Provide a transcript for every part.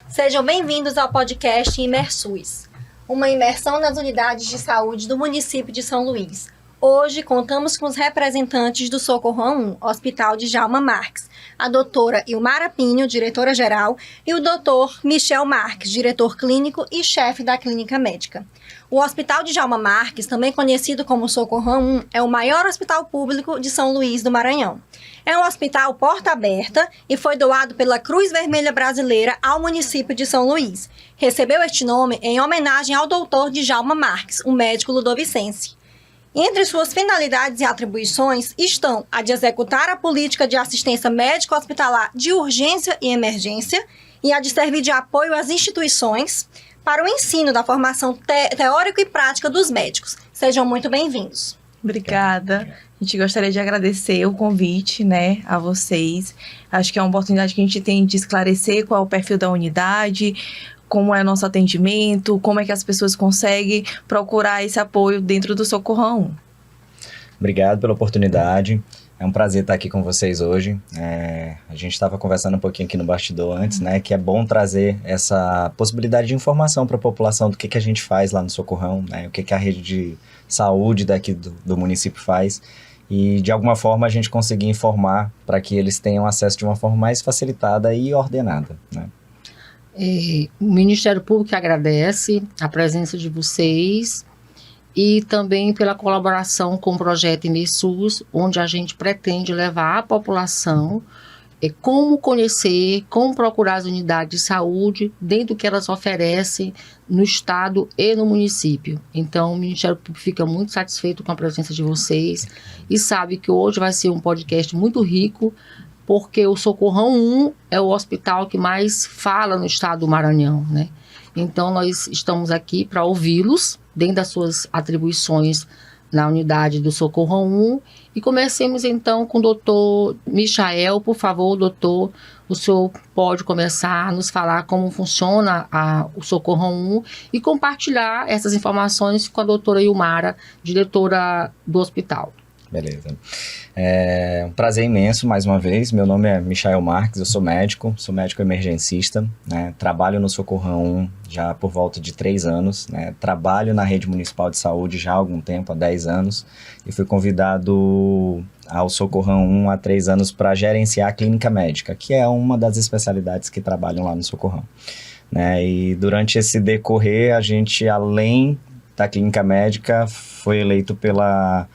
Sejam bem-vindos ao podcast ImerSUS, uma imersão nas unidades de saúde do município de São Luís. Hoje contamos com os representantes do Socorrão 1, Hospital Djalma Marques, a doutora Ilmara Pinho, diretora-geral, e o doutor Michel Marques, diretor clínico e chefe da clínica médica. O Hospital Djalma Marques, também conhecido como Socorrão 1, é o maior hospital público de São Luís do Maranhão. É um hospital porta aberta e foi doado pela Cruz Vermelha Brasileira ao município de São Luís. Recebeu este nome em homenagem ao doutor Djalma Marques, um médico ludovicense. Entre suas finalidades e atribuições estão a de executar a política de assistência médico-hospitalar de urgência e emergência e a de servir de apoio às instituições para o ensino da formação teórica e prática dos médicos. Sejam muito bem-vindos. Obrigada. A gente gostaria de agradecer o convite, a vocês. Acho que é uma oportunidade que a gente tem de esclarecer qual é o perfil da unidade, como é o nosso atendimento, como é que as pessoas conseguem procurar esse apoio dentro do Socorrão 1. Obrigado pela oportunidade. É um prazer estar aqui com vocês hoje. A gente estava conversando um pouquinho aqui no bastidor antes, que é bom trazer essa possibilidade de informação para a população do que a gente faz lá no Socorrão, o que a rede de saúde daqui do município faz. E, de alguma forma, a gente conseguir informar para que eles tenham acesso de uma forma mais facilitada e ordenada, O Ministério Público agradece a presença de vocês e também pela colaboração com o projeto ImerSUS, onde a gente pretende levar à população como conhecer, como procurar as unidades de saúde dentro do que elas oferecem no estado e no município. Então, o Ministério Público fica muito satisfeito com a presença de vocês e sabe que hoje vai ser um podcast muito rico, porque o Socorrão 1 é o hospital que mais fala no estado do Maranhão, Então, nós estamos aqui para ouvi-los, dentro das suas atribuições na unidade do Socorrão 1. E comecemos, então, com o doutor Michael. Por favor, doutor, o senhor pode começar a nos falar como funciona o Socorrão 1 e compartilhar essas informações com a doutora Ilmara, diretora do hospital. Beleza. É um prazer imenso, mais uma vez. Meu nome é Michel Marques, eu sou médico emergencista, trabalho no Socorrão 1 já por volta de 3 anos, trabalho na rede municipal de saúde já há algum tempo, há 10 anos, e fui convidado ao Socorrão 1 há 3 anos para gerenciar a clínica médica, que é uma das especialidades que trabalham lá no Socorrão. E durante esse decorrer, a gente, além da clínica médica, foi eleito pela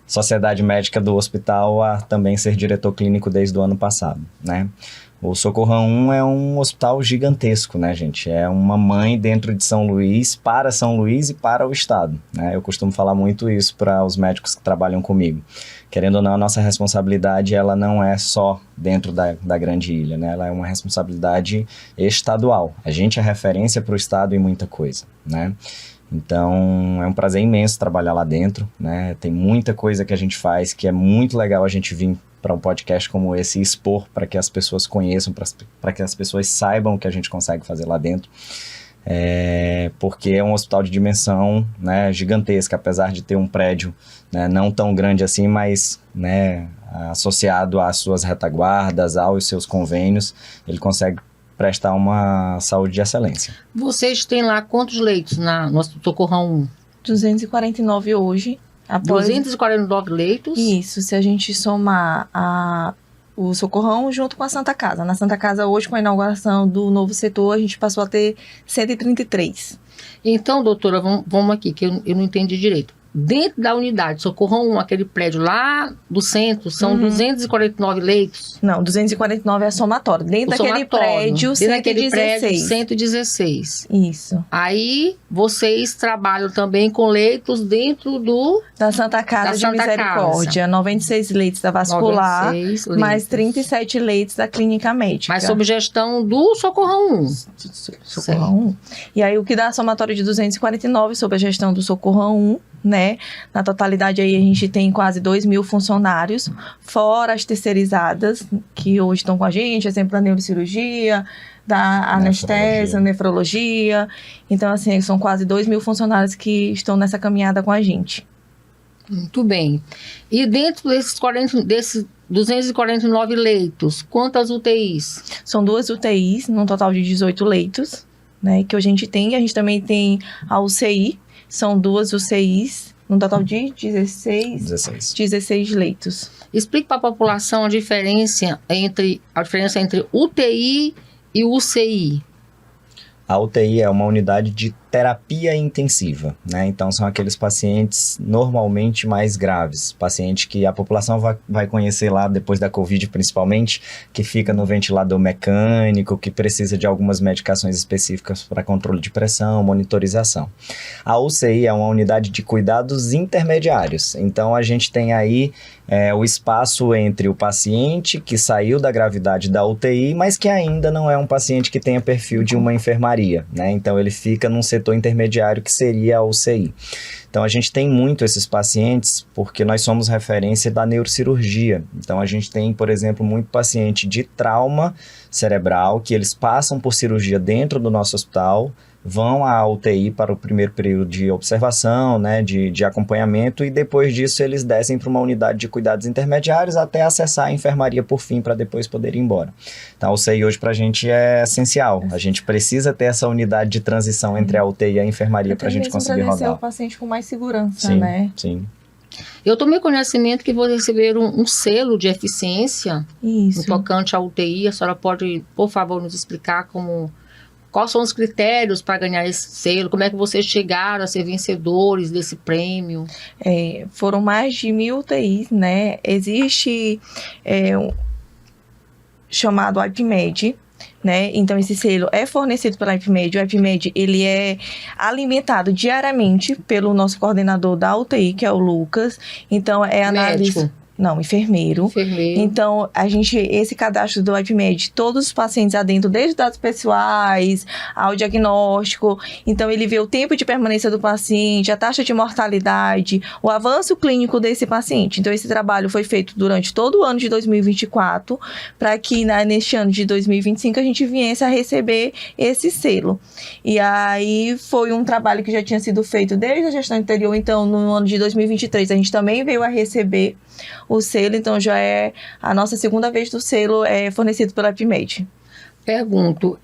Sociedade Médica do Hospital a também ser diretor clínico desde o ano passado, O Socorrão 1 é um hospital gigantesco, gente? É uma mãe dentro de São Luís, para São Luís e para o estado, Eu costumo falar muito isso para os médicos que trabalham comigo. Querendo ou não, a nossa responsabilidade, ela não é só dentro da grande ilha, Ela é uma responsabilidade estadual. A gente é referência para o estado em muita coisa, Então, é um prazer imenso trabalhar lá dentro, Tem muita coisa que a gente faz que é muito legal a gente vir para um podcast como esse e expor para que as pessoas conheçam, para que as pessoas saibam o que a gente consegue fazer lá dentro. Porque é um hospital de dimensão gigantesca, apesar de ter um prédio não tão grande assim, mas associado às suas retaguardas, aos seus convênios, ele consegue prestar uma saúde de excelência. Vocês têm lá quantos leitos no Socorrão 1? 249 hoje. 249 leitos? Isso, se a gente somar o Socorrão junto com a Santa Casa. Na Santa Casa, hoje, com a inauguração do novo setor, a gente passou a ter 133. Então, doutora, vamos aqui, que eu não entendi direito. Dentro da unidade Socorrão 1, aquele prédio lá do centro, são 249 leitos? Não, 249 é a somatória. Dentro daquele prédio, 116. Isso. Aí, vocês trabalham também com leitos dentro da Santa Casa de Misericórdia. 96 leitos da vascular, mais 37 leitos da clínica médica. Mas sob gestão do Socorrão 1. Socorrão 1. E aí, o que dá a somatória de 249 sob a gestão do Socorrão 1, Na totalidade aí a gente tem quase 2.000 funcionários, fora as terceirizadas que hoje estão com a gente, exemplo da neurocirurgia, da anestesia, nefrologia. Então, assim, são quase 2.000 funcionários que estão nessa caminhada com a gente. Muito bem. E dentro desses 249 leitos, quantas UTIs? São 2 UTIs, num total de 18 leitos, né, que a gente tem. A gente também tem a UCI, são 2 UCIs, num total de 16 leitos. Explique para a população a diferença entre UTI e UCI. A UTI é uma unidade de terapia intensiva, né? Então, são aqueles pacientes normalmente mais graves, paciente que a população vai conhecer lá depois da Covid, principalmente, que fica no ventilador mecânico, que precisa de algumas medicações específicas para controle de pressão, monitorização. A UCI é uma unidade de cuidados intermediários, então a gente tem aí o espaço entre o paciente que saiu da gravidade da UTI, mas que ainda não é um paciente que tenha perfil de uma enfermaria, né? Então, ele fica num setor intermediário que seria a UCI. Então, a gente tem muito esses pacientes porque nós somos referência da neurocirurgia. Então, a gente tem, por exemplo, muito paciente de trauma cerebral que eles passam por cirurgia dentro do nosso hospital, vão à UTI para o primeiro período de observação, né, de acompanhamento, e depois disso eles descem para uma unidade de cuidados intermediários até acessar a enfermaria por fim, para depois poder ir embora. Então, a UCI hoje para a gente é essencial. A gente precisa ter essa unidade de transição entre a UTI e a enfermaria para a gente conseguir rodar. o paciente com mais segurança, Sim, né? sim. Eu tomei conhecimento que vou receber um selo de eficiência Isso. no tocante à UTI. A senhora pode, por favor, nos explicar quais são os critérios para ganhar esse selo? Como é que vocês chegaram a ser vencedores desse prêmio? Foram mais de 1.000 UTIs, né? Existe um chamado IPMED, né? Então, esse selo é fornecido pela IPMED. O IPMED, ele é alimentado diariamente pelo nosso coordenador da UTI, que é o Lucas. Então, é análise... Médico? Não, enfermeiro. Então, esse cadastro do IPMED, todos os pacientes adentro, desde dados pessoais ao diagnóstico. Então, ele vê o tempo de permanência do paciente, a taxa de mortalidade, o avanço clínico desse paciente. Então, esse trabalho foi feito durante todo o ano de 2024, para que neste ano de 2025 a gente viesse a receber esse selo. E aí, foi um trabalho que já tinha sido feito desde a gestão anterior. Então, no ano de 2023, a gente também veio a receber o selo, então já é a nossa segunda vez do selo fornecido pela IPMED. Pergunto,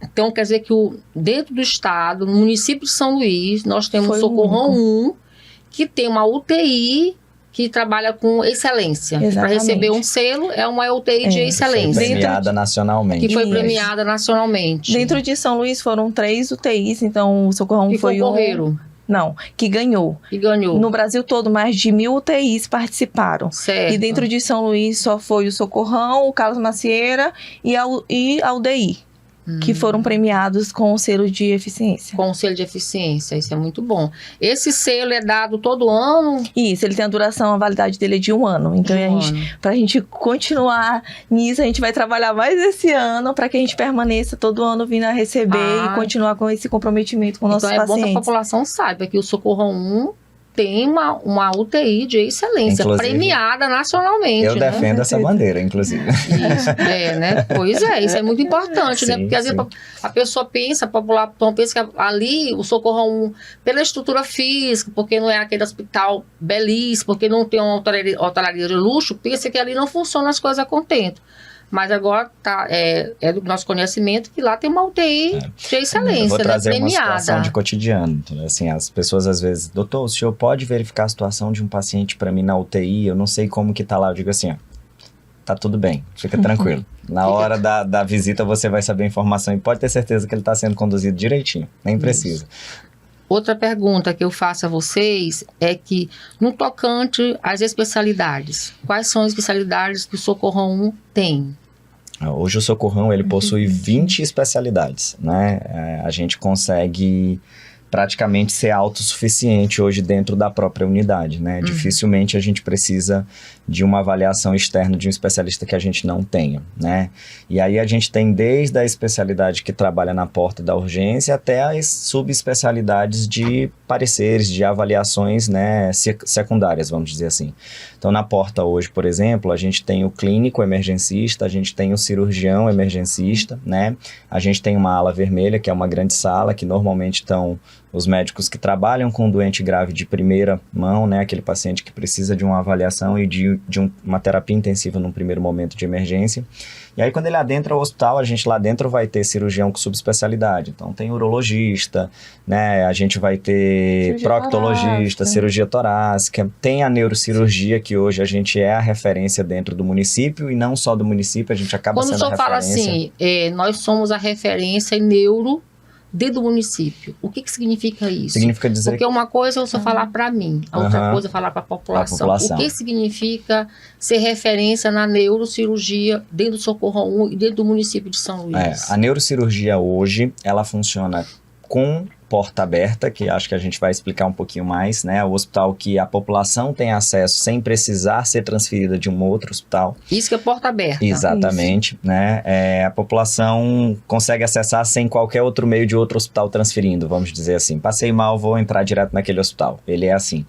então quer dizer que dentro do estado, no município de São Luís, nós temos o Socorrão 1, que tem uma UTI que trabalha com excelência. Para receber um selo, é uma UTI de excelência. Foi premiada nacionalmente. Que foi premiada nacionalmente. Dentro de São Luís foram 3 UTIs, então o Socorrão foi concorreram. Não, que ganhou. E ganhou. No Brasil todo, mais de 1.000 UTIs participaram. Certo. E dentro de São Luís só foi o Socorrão, o Carlos Macieira e a UDI, que foram premiados com o selo de eficiência. Com o selo de eficiência, isso é muito bom. Esse selo é dado todo ano? Isso, ele tem a duração, a validade dele é de 1 ano. Então, pra gente continuar nisso, a gente vai trabalhar mais esse ano para que a gente permaneça todo ano vindo a receber e continuar com esse comprometimento com nossos pacientes. Então, é bom que a população saiba que o Socorrão 1 tem uma UTI de excelência, inclusive, premiada nacionalmente. Eu defendo essa bandeira, inclusive. Isso, né? Pois é, isso é muito importante, né? Porque às vezes a pessoa pensa, a população pensa que ali o Socorrão, pela estrutura física, porque não é aquele hospital belíssimo, porque não tem uma hotelaria de luxo, pensa que ali não funcionam as coisas a contento. Mas agora é do nosso conhecimento que lá tem uma UTI de excelência, vou trazer premiada. uma situação de cotidiano. Assim, as pessoas às vezes, doutor, o senhor pode verificar a situação de um paciente para mim na UTI? Eu não sei como que tá lá. Eu digo assim, ó, tá tudo bem, fica tranquilo. Na hora da visita você vai saber a informação e pode ter certeza que ele está sendo conduzido direitinho, nem precisa. Outra pergunta que eu faço a vocês é que, no tocante às especialidades, quais são as especialidades que o Socorrão 1 tem? Hoje o Socorrão, ele possui 20 especialidades, né? A gente consegue praticamente ser autossuficiente hoje dentro da própria unidade, né? Dificilmente a gente precisa de uma avaliação externa de um especialista que a gente não tenha, né? E aí a gente tem desde a especialidade que trabalha na porta da urgência até as subespecialidades de pareceres, de avaliações, né, secundárias, vamos dizer assim. Então, na porta hoje, por exemplo, a gente tem o clínico emergencista, a gente tem o cirurgião emergencista, né? A gente tem uma ala vermelha, que é uma grande sala, que normalmente estão os médicos que trabalham com um doente grave de primeira mão, né, aquele paciente que precisa de uma avaliação e de uma terapia intensiva num primeiro momento de emergência. E aí, quando ele adentra o hospital, a gente lá dentro vai ter cirurgião com subespecialidade. Então, tem urologista, né? A gente vai ter Cirurgia proctologista, torácica. cirurgia torácica. Tem a neurocirurgia, que hoje a gente é a referência dentro do município, e não só do município, a gente acaba Quando o sendo a senhor fala referência. assim, nós somos a referência em neuro dentro do município, o que significa isso? Significa dizer Porque uma coisa é você falar para mim, a outra Aham. coisa é falar para a população. população. O que significa ser referência na neurocirurgia dentro do Socorro 1 e dentro do município de São Luís? a neurocirurgia hoje, ela funciona com porta aberta, que acho que a gente vai explicar um pouquinho mais, né? O hospital que a população tem acesso sem precisar ser transferida de um outro hospital. Isso que é porta aberta. Exatamente, né? A população consegue acessar sem qualquer outro meio de outro hospital transferindo, vamos dizer assim. Passei mal, vou entrar direto naquele hospital. Ele é assim.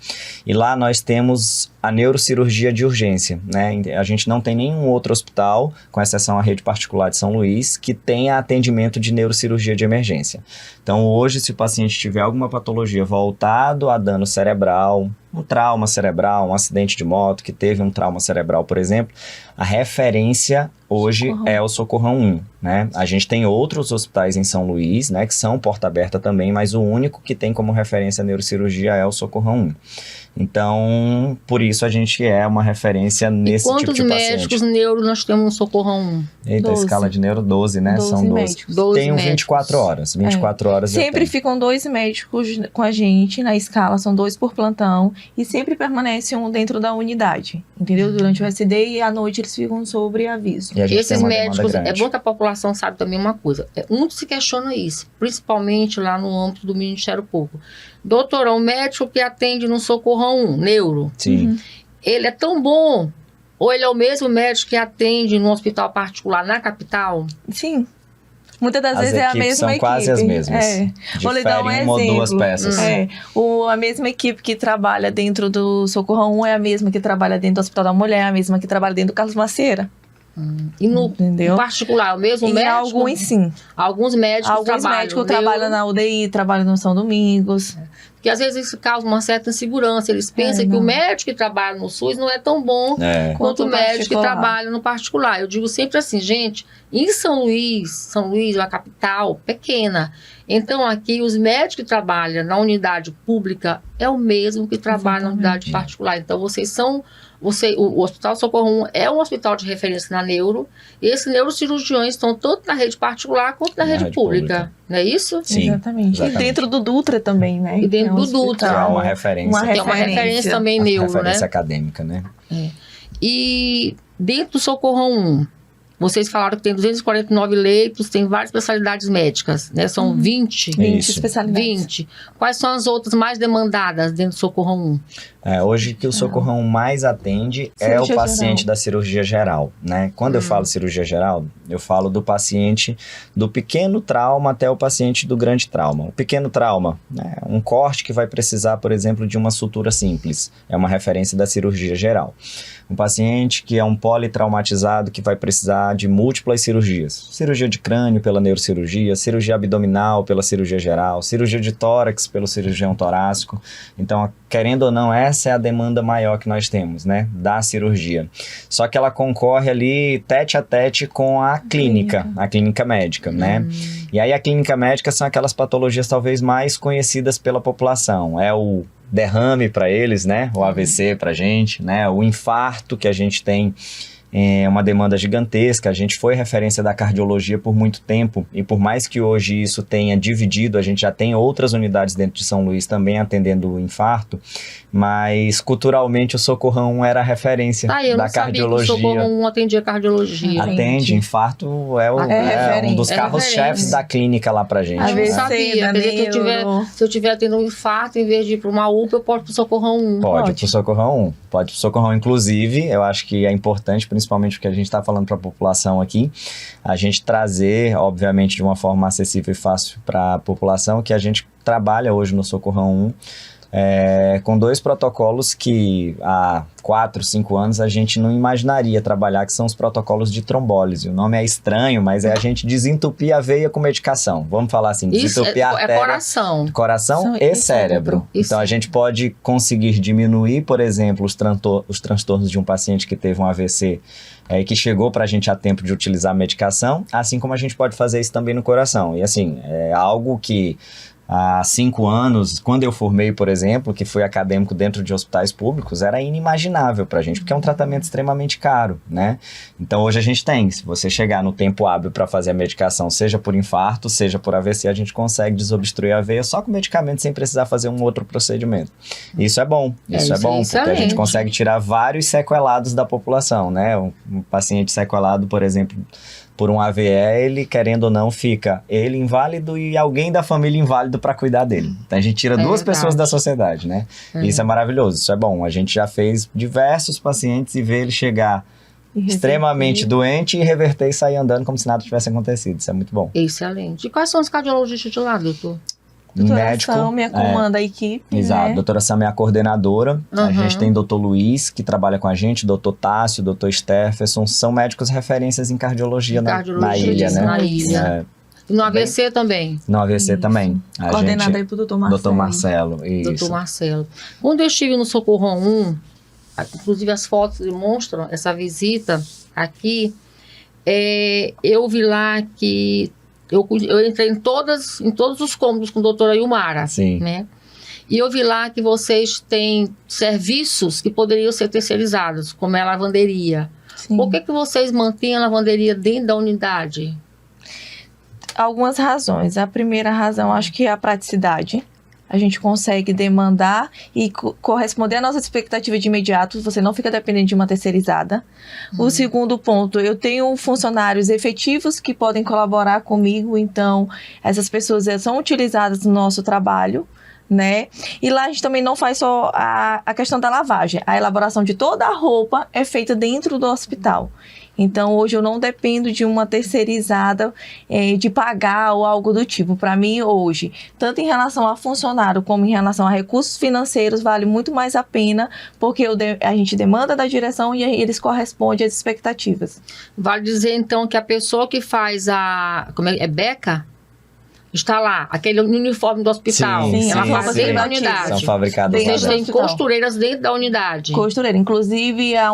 E lá nós temos a neurocirurgia de urgência, né? A gente não tem nenhum outro hospital, com exceção à rede particular de São Luís, que tenha atendimento de neurocirurgia de emergência. Então, hoje, se o paciente tiver alguma patologia voltado a dano cerebral, um trauma cerebral, um acidente de moto, que teve um trauma cerebral, por exemplo, a referência hoje Socorrão. é o Socorrão 1, né? A gente tem outros hospitais em São Luís, né, que são porta aberta também, mas o único que tem como referência a neurocirurgia é o Socorrão 1. Então, por isso a gente é uma referência nesse tipo Quantos de médicos paciente. neuro nós temos no Socorro 1? Eita, a 12. escala de neuro 12, né? 12 São 12. médicos. 12 Tem um médicos. 24 horas. 24 horas eu Sempre tenho. ficam 2 médicos com a gente na escala, são 2 por plantão, e sempre permanece um dentro da unidade, entendeu? Durante o SD, e à noite eles ficam sobre aviso. E a gente Esses tem uma demanda médicos, grande. é bom que a população saiba também uma coisa. Muito se questiona isso, principalmente lá no âmbito do Ministério Público. Doutorão, médico que atende no Socorrão 1, neuro, Sim. ele é tão bom? Ou ele é o mesmo médico que atende no hospital particular na capital? Sim. Muitas das As vezes é a equipes mesma são equipe. quase as mesmas. É. Vou lhe dar um Diferem uma ou duas exemplo. peças. A mesma equipe que trabalha dentro do Socorrão 1 é a mesma que trabalha dentro do Hospital da Mulher, é a mesma que trabalha dentro do Carlos Macieira. E no Entendeu? particular, é o mesmo E médico? alguns sim. Alguns médicos Alguns trabalham. médicos trabalham na UDI, trabalham no São Domingos. Porque às vezes isso causa uma certa insegurança. Eles pensam que não. o médico que trabalha no SUS não é tão bom quanto o médico que particular. trabalha no particular. Eu digo sempre assim, gente, em São Luís é uma capital pequena. Então aqui os médicos que trabalham na unidade pública é o mesmo que trabalha na unidade particular. Então o Hospital Socorro 1 é um hospital de referência na neuro. E esses neurocirurgiões estão tanto na rede particular quanto na rede pública. Não é isso? Sim, exatamente. exatamente. E dentro do Dutra também, né? E dentro É um do Dutra. Que é hospital, uma referência. uma Que é uma referência também a neuro, referência né? acadêmica, né? E dentro do Socorro 1, vocês falaram que tem 249 leitos, tem várias especialidades médicas, né? São 20. 20 Isso. especialidades. 20. Quais são as outras mais demandadas dentro do Socorro 1? Hoje que o Socorrão mais atende é o Cirurgia paciente geral. da cirurgia geral, né? Quando eu falo cirurgia geral, eu falo do paciente do pequeno trauma até o paciente do grande trauma. O pequeno trauma, né? Um corte que vai precisar, por exemplo, de uma sutura simples, é uma referência da cirurgia geral. Um paciente que é um politraumatizado que vai precisar de múltiplas cirurgias. Cirurgia de crânio pela neurocirurgia, cirurgia abdominal pela cirurgia geral, cirurgia de tórax pelo cirurgião torácico. Então, querendo ou não, essa é a demanda maior que nós temos, né? Da cirurgia. Só que ela concorre ali tete a tete com a clínica médica, né? E aí a clínica médica são aquelas patologias talvez mais conhecidas pela população. É o derrame para eles, né? O AVC para a gente, né? O infarto que a gente tem é uma demanda gigantesca. A gente foi referência da cardiologia por muito tempo e por mais que hoje isso tenha dividido, a gente já tem outras unidades dentro de São Luís também atendendo o infarto, mas culturalmente o Socorrão era a referência Eu da não sabia que o cardiologia. Socorro 1 atendia cardiologia. Atende, infarto é um dos referência. carros-chefes da clínica lá pra gente. Eu não né? sabia. Quer dizer, se eu tiver tendo um infarto, em vez de ir para uma UPA, eu posso ir para o Socorro 1. Pode pro Socorrão 1. Pode pro Socorrão. Inclusive, eu acho que é importante, principalmente porque a gente está falando para a população aqui, a gente trazer, obviamente, de uma forma acessível e fácil para a população, que a gente trabalha hoje no Socorrão 1 com 2 protocolos que há 4, 5 anos a gente não imaginaria trabalhar, que são os protocolos de trombólise. O nome é estranho, mas é a gente desentupir a veia com medicação. Vamos falar assim, desentupir a artéria. Coração e cérebro. Então a gente pode conseguir diminuir, por exemplo, os transtornos de um paciente que teve um AVC e que chegou para a gente a tempo de utilizar a medicação, assim como a gente pode fazer isso também no coração. E assim, é algo que há 5 anos, quando eu formei, por exemplo, que fui acadêmico dentro de hospitais públicos, era inimaginável pra gente, porque é um tratamento extremamente caro, né? Então hoje a gente tem, se você chegar no tempo hábil para fazer a medicação, seja por infarto, seja por AVC, a gente consegue desobstruir a veia só com medicamento, sem precisar fazer um outro procedimento. Isso é bom, isso é bom, porque a gente consegue tirar vários sequelados da população, né? Um paciente sequelado, por exemplo, por um AVE, ele, querendo ou não, fica ele inválido e alguém da família inválido para cuidar dele. Então a gente tira 2 pessoas da sociedade, né? Isso é maravilhoso, isso é bom. A gente já fez diversos pacientes e vê ele chegar extremamente doente e reverter e sair andando como se nada tivesse acontecido. Isso é muito bom. Excelente. E quais são os cardiologistas de lá, doutor? Doutora Médico, Sam, minha comanda a equipe. Exato, né? doutora Sam é a coordenadora, a gente tem doutor Luiz, que trabalha com a gente, doutor Tássio, doutor Stefferson, são médicos referências em cardiologia, na ilha, né? Na ilha. E no AVC também? No AVC também. Coordenada aí pro doutor Marcelo. Doutor Marcelo, isso. Doutor Marcelo. Quando eu estive no Socorro 1, inclusive as fotos demonstram essa visita aqui, eu vi lá que eu entrei em todos os cômodos com a doutora Ilmara, Sim. né? E eu vi lá que vocês têm serviços que poderiam ser terceirizados, como é a lavanderia. Sim. Por que vocês mantêm a lavanderia dentro da unidade? Algumas razões. A primeira razão, acho que é a praticidade. A gente consegue demandar e corresponder à nossa expectativa de imediato. Você não fica dependente de uma terceirizada. O segundo ponto, eu tenho funcionários efetivos que podem colaborar comigo. Então, essas pessoas são utilizadas no nosso trabalho, né? E lá a gente também não faz só a questão da lavagem. A elaboração de toda a roupa é feita dentro do hospital. Então, hoje eu não dependo de uma terceirizada de pagar ou algo do tipo. Para mim, hoje, tanto em relação a funcionário como em relação a recursos financeiros, vale muito mais a pena, porque a gente demanda da direção e eles correspondem às expectativas. Vale dizer, então, que a pessoa que faz é beca? Está lá, aquele uniforme do hospital. Sim, ela faz dentro da unidade. São fabricadas Vocês lá têm dentro. costureiras dentro da unidade. Costureira. Inclusive, há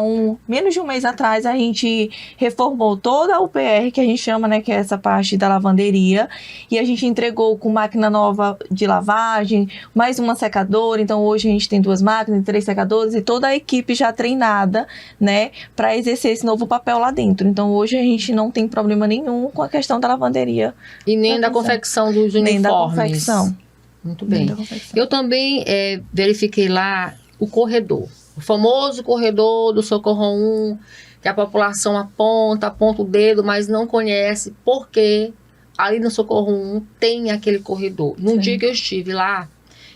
menos de um mês atrás, a gente reformou toda a UPR, que a gente chama, né, que é essa parte da lavanderia, e a gente entregou com máquina nova de lavagem, mais uma secadora. Então, hoje a gente tem 2 máquinas, 3 secadores, e toda a equipe já treinada, né, para exercer esse novo papel lá dentro. Então, hoje a gente não tem problema nenhum com a questão da lavanderia. E nem da confecção dos uniformes. Nem da confecção. Muito bem. Eu também verifiquei lá o corredor. O famoso corredor do Socorro 1, que a população aponta o dedo, mas não conhece porque ali no Socorro 1 tem aquele corredor. Num dia que eu estive lá,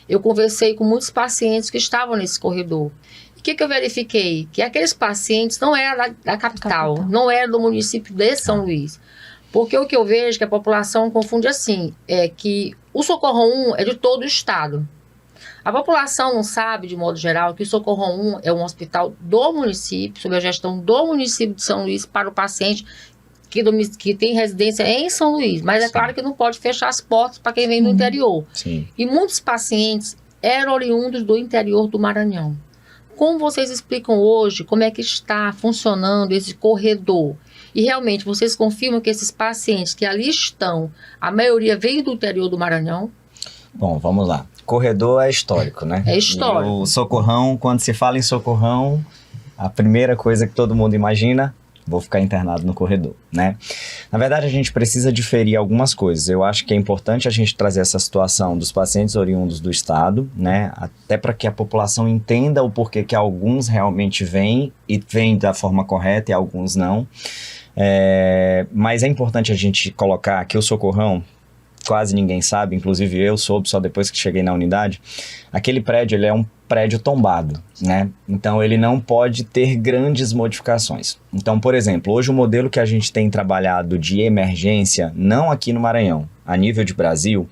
eu conversei com muitos pacientes que estavam nesse corredor. E o que eu verifiquei? Que aqueles pacientes não eram da capital, não eram do município de São Luís. Porque o que eu vejo é que a população confunde assim, é que o Socorro 1 é de todo o estado. A população não sabe, de modo geral, que o Socorro 1 é um hospital do município, sob a gestão do município de São Luís, para o paciente que tem residência em São Luís. Mas é claro que não pode fechar as portas para quem vem do interior. Sim. E muitos pacientes eram oriundos do interior do Maranhão. Como vocês explicam hoje, como é que está funcionando esse corredor? E realmente, vocês confirmam que esses pacientes que ali estão, a maioria veio do interior do Maranhão? Bom, vamos lá. Corredor é histórico, né? É histórico. E o Socorrão, quando se fala em Socorrão, a primeira coisa que todo mundo imagina, vou ficar internado no corredor, né? Na verdade, a gente precisa diferir algumas coisas. Eu acho que é importante a gente trazer essa situação dos pacientes oriundos do estado, né? Até para que a população entenda o porquê que alguns realmente vêm e vêm da forma correta e alguns não. Mas é importante a gente colocar que o Socorrão, quase ninguém sabe, inclusive eu soube só depois que cheguei na unidade, aquele prédio ele é um prédio tombado, né? Então ele não pode ter grandes modificações. Então, por exemplo, hoje o modelo que a gente tem trabalhado de emergência, não aqui no Maranhão, a nível de Brasil,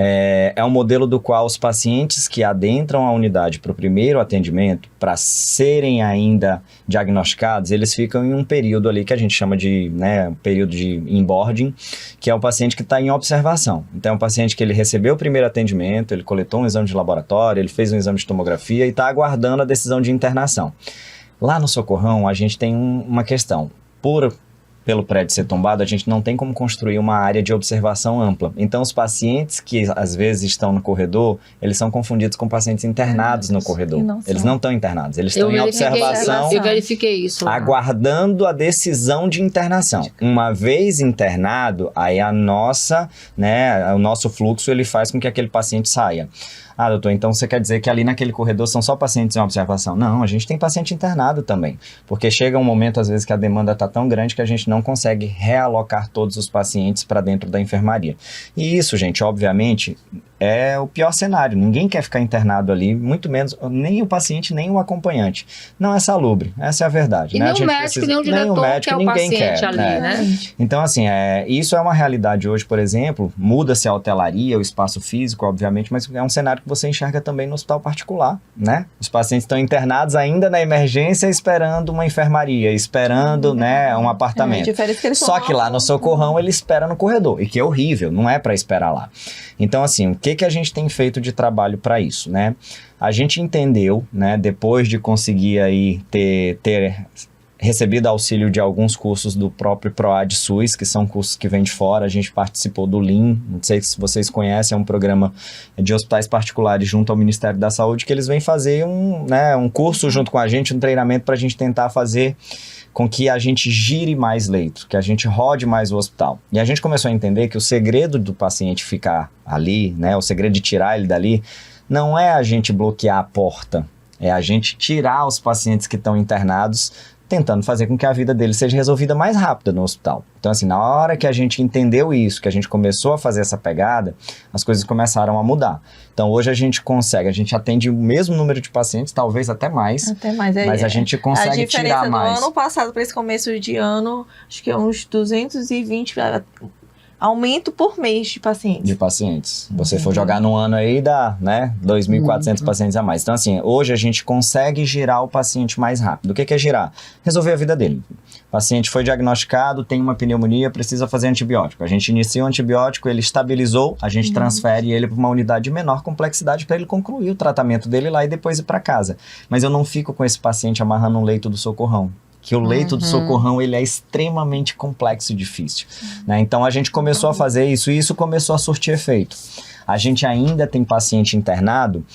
É um modelo do qual os pacientes que adentram a unidade para o primeiro atendimento, para serem ainda diagnosticados, eles ficam em um período ali que a gente chama de, né, um período de onboarding, que é o paciente que está em observação. Então, é um paciente que ele recebeu o primeiro atendimento, ele coletou um exame de laboratório, ele fez um exame de tomografia e está aguardando a decisão de internação. Lá no Socorrão, a gente tem uma questão. Pelo prédio ser tombado, a gente não tem como construir uma área de observação ampla. Então, os pacientes que às vezes estão no corredor, eles são confundidos com pacientes internados no corredor. Eles não estão internados, eles estão em observação. Eu verifiquei isso lá. Aguardando a decisão de internação. Uma vez internado, aí o nosso fluxo ele faz com que aquele paciente saia. Ah, doutor, então você quer dizer que ali naquele corredor são só pacientes em observação? Não, a gente tem paciente internado também. Porque chega um momento, às vezes, que a demanda está tão grande que a gente não consegue realocar todos os pacientes para dentro da enfermaria. E isso, gente, obviamente, é o pior cenário. Ninguém quer ficar internado ali, muito menos, nem o paciente, nem o acompanhante. Não é salubre, essa é a verdade. E né? nem o médico, nem o diretor, que é o paciente ali, né? Então, assim, isso é uma realidade hoje, por exemplo, muda-se a hotelaria, o espaço físico, obviamente, mas é um cenário que você enxerga também no hospital particular, né? Os pacientes estão internados ainda na emergência, esperando uma enfermaria, esperando, né, um apartamento. Só que lá no Socorrão ele espera no corredor, e que é horrível, não é para esperar lá. Então, assim, o que a gente tem feito de trabalho para isso, né? A gente entendeu, né, depois de conseguir aí ter recebido auxílio de alguns cursos do próprio PROAD SUS, que são cursos que vêm de fora. A gente participou do LIM, não sei se vocês conhecem, é um programa de hospitais particulares junto ao Ministério da Saúde, que eles vêm fazer um curso junto com a gente, um treinamento para a gente tentar fazer com que a gente gire mais leitos, que a gente rode mais o hospital. E a gente começou a entender que o segredo do paciente ficar ali, né, o segredo de tirar ele dali, não é a gente bloquear a porta, é a gente tirar os pacientes que estão internados, tentando fazer com que a vida dele seja resolvida mais rápida no hospital. Então, assim, na hora que a gente entendeu isso, que a gente começou a fazer essa pegada, as coisas começaram a mudar. Então, hoje a gente atende o mesmo número de pacientes, talvez até mais. Mas a gente consegue tirar mais. A diferença do ano passado para esse começo de ano, acho que é uns 220 aumento por mês de pacientes. De pacientes. Você for jogar no ano aí, dá, né, 2.400 pacientes a mais. Então, assim, hoje a gente consegue girar o paciente mais rápido. O que é girar? Resolver a vida dele. O paciente foi diagnosticado, tem uma pneumonia, precisa fazer antibiótico. A gente inicia o antibiótico, ele estabilizou, a gente transfere ele para uma unidade de menor complexidade para ele concluir o tratamento dele lá e depois ir para casa. Mas eu não fico com esse paciente amarrando um leito do Socorrão. Que o leito do Socorrão, ele é extremamente complexo e difícil, né? Então, a gente começou a fazer isso e isso começou a surtir efeito. A gente ainda tem paciente internado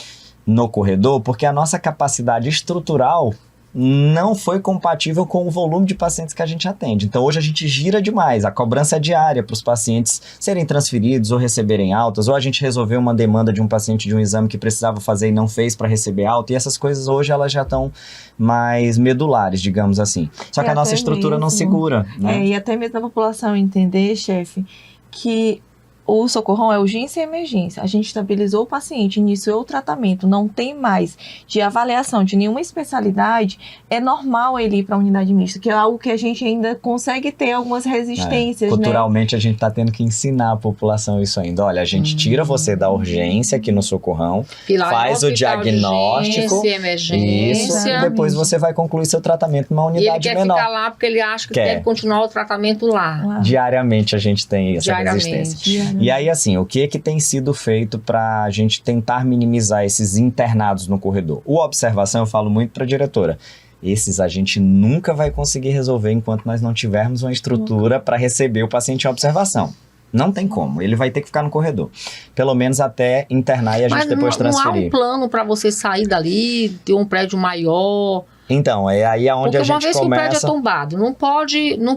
no corredor porque a nossa capacidade estrutural não foi compatível com o volume de pacientes que a gente atende. Então, hoje a gente gira demais, a cobrança é diária para os pacientes serem transferidos ou receberem altas, ou a gente resolveu uma demanda de um paciente de um exame que precisava fazer e não fez para receber alta, e essas coisas hoje elas já estão mais medulares, digamos assim. Só que a nossa estrutura não segura, né? E até mesmo a população entender, chefe, que o Socorrão é urgência e emergência. A gente estabilizou o paciente, iniciou o tratamento, não tem mais de avaliação de nenhuma especialidade, é normal ele ir para a unidade mista, que é algo que a gente ainda consegue ter algumas resistências, culturalmente, né? A gente está tendo que ensinar a população isso ainda. Olha, a gente tira você da urgência aqui no Socorrão, faz o diagnóstico, emergência, e depois você vai concluir seu tratamento numa unidade menor. E ele quer ficar lá porque ele acha que deve continuar o tratamento lá. Diariamente a gente tem essa resistência. E aí, assim, o que tem sido feito para a gente tentar minimizar esses internados no corredor? O observação, eu falo muito para a diretora, esses a gente nunca vai conseguir resolver enquanto nós não tivermos uma estrutura para receber o paciente em observação. Não tem como, ele vai ter que ficar no corredor. Pelo menos até internar e a gente depois transferir. Mas não há um plano para você sair dali, ter um prédio maior? Então, é aí aonde a gente começa... Porque uma vez que o prédio é tombado, não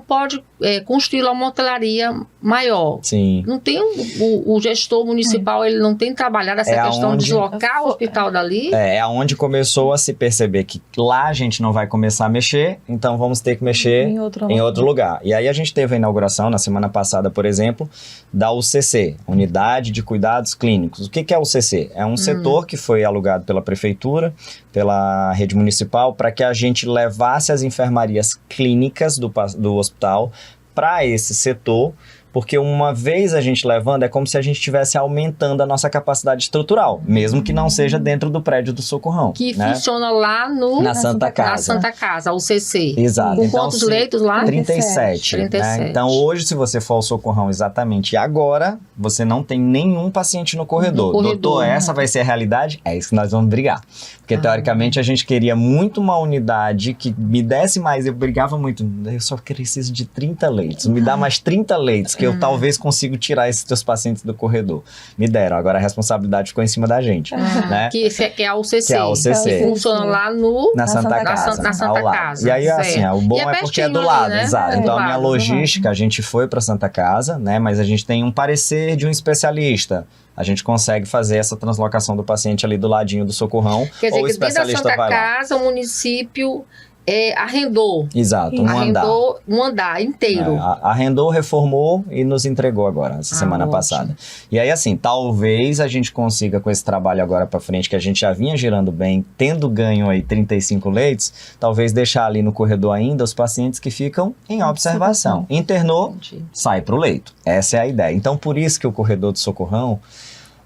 pode construir lá uma hotelaria maior. Sim. Não tem o gestor municipal, ele não tem trabalhado essa questão de deslocar o hospital dali. É aonde começou a se perceber que lá a gente não vai começar a mexer, então vamos ter que mexer em outro lugar. E aí a gente teve a inauguração, na semana passada, por exemplo, da UCC, Unidade de Cuidados Clínicos. O que é a UCC? É um setor que foi alugado pela prefeitura, pela rede municipal, para que a gente levasse as enfermarias clínicas do hospital para esse setor, Porque uma vez a gente levando, é como se a gente estivesse aumentando a nossa capacidade estrutural, mesmo que não seja dentro do prédio do Socorrão. Que né? funciona lá no... Na Santa Na Casa. Santa Casa, o CC. Exato. Com Então, quantos se- leitos lá? 37. 37. Né? Então, hoje, se você for ao Socorrão exatamente agora, você não tem nenhum paciente no corredor. No corredor, Doutor, né? essa vai ser a realidade? É isso que nós vamos brigar. Porque, teoricamente, a gente queria muito uma unidade que me desse mais. Eu brigava muito. Eu só preciso de 30 leitos. Me dá mais 30 leitos, que eu talvez consiga tirar esses teus pacientes do corredor. Me deram. Agora, a responsabilidade ficou em cima da gente. Né? Que é a UCC. Que é a UCC. Que funciona lá no... Na Santa Santa Casa. Na Santa ao lado. Casa, E aí, certo. assim, o bom E é é porque é do pertinho lado, ali, né? exato. É do Então, a minha lado, logística, a gente foi para Santa Casa, né? Mas a gente tem um parecer de um especialista. A gente consegue fazer essa translocação do paciente ali do ladinho do Socorrão. Quer dizer, ou o que dentro da especialista Santa vai lá. Casa, o município arrendou. Exato, um andar. Arrendou um andar inteiro. Arrendou, reformou e nos entregou agora, essa semana ótimo. passada. E aí, assim, talvez a gente consiga com esse trabalho agora pra frente, que a gente já vinha girando bem, tendo ganho aí 35 leitos, talvez deixar ali no corredor ainda os pacientes que ficam em observação. Internou, Entendi. sai pro leito. Essa é a ideia. Então, por isso que o corredor do Socorrão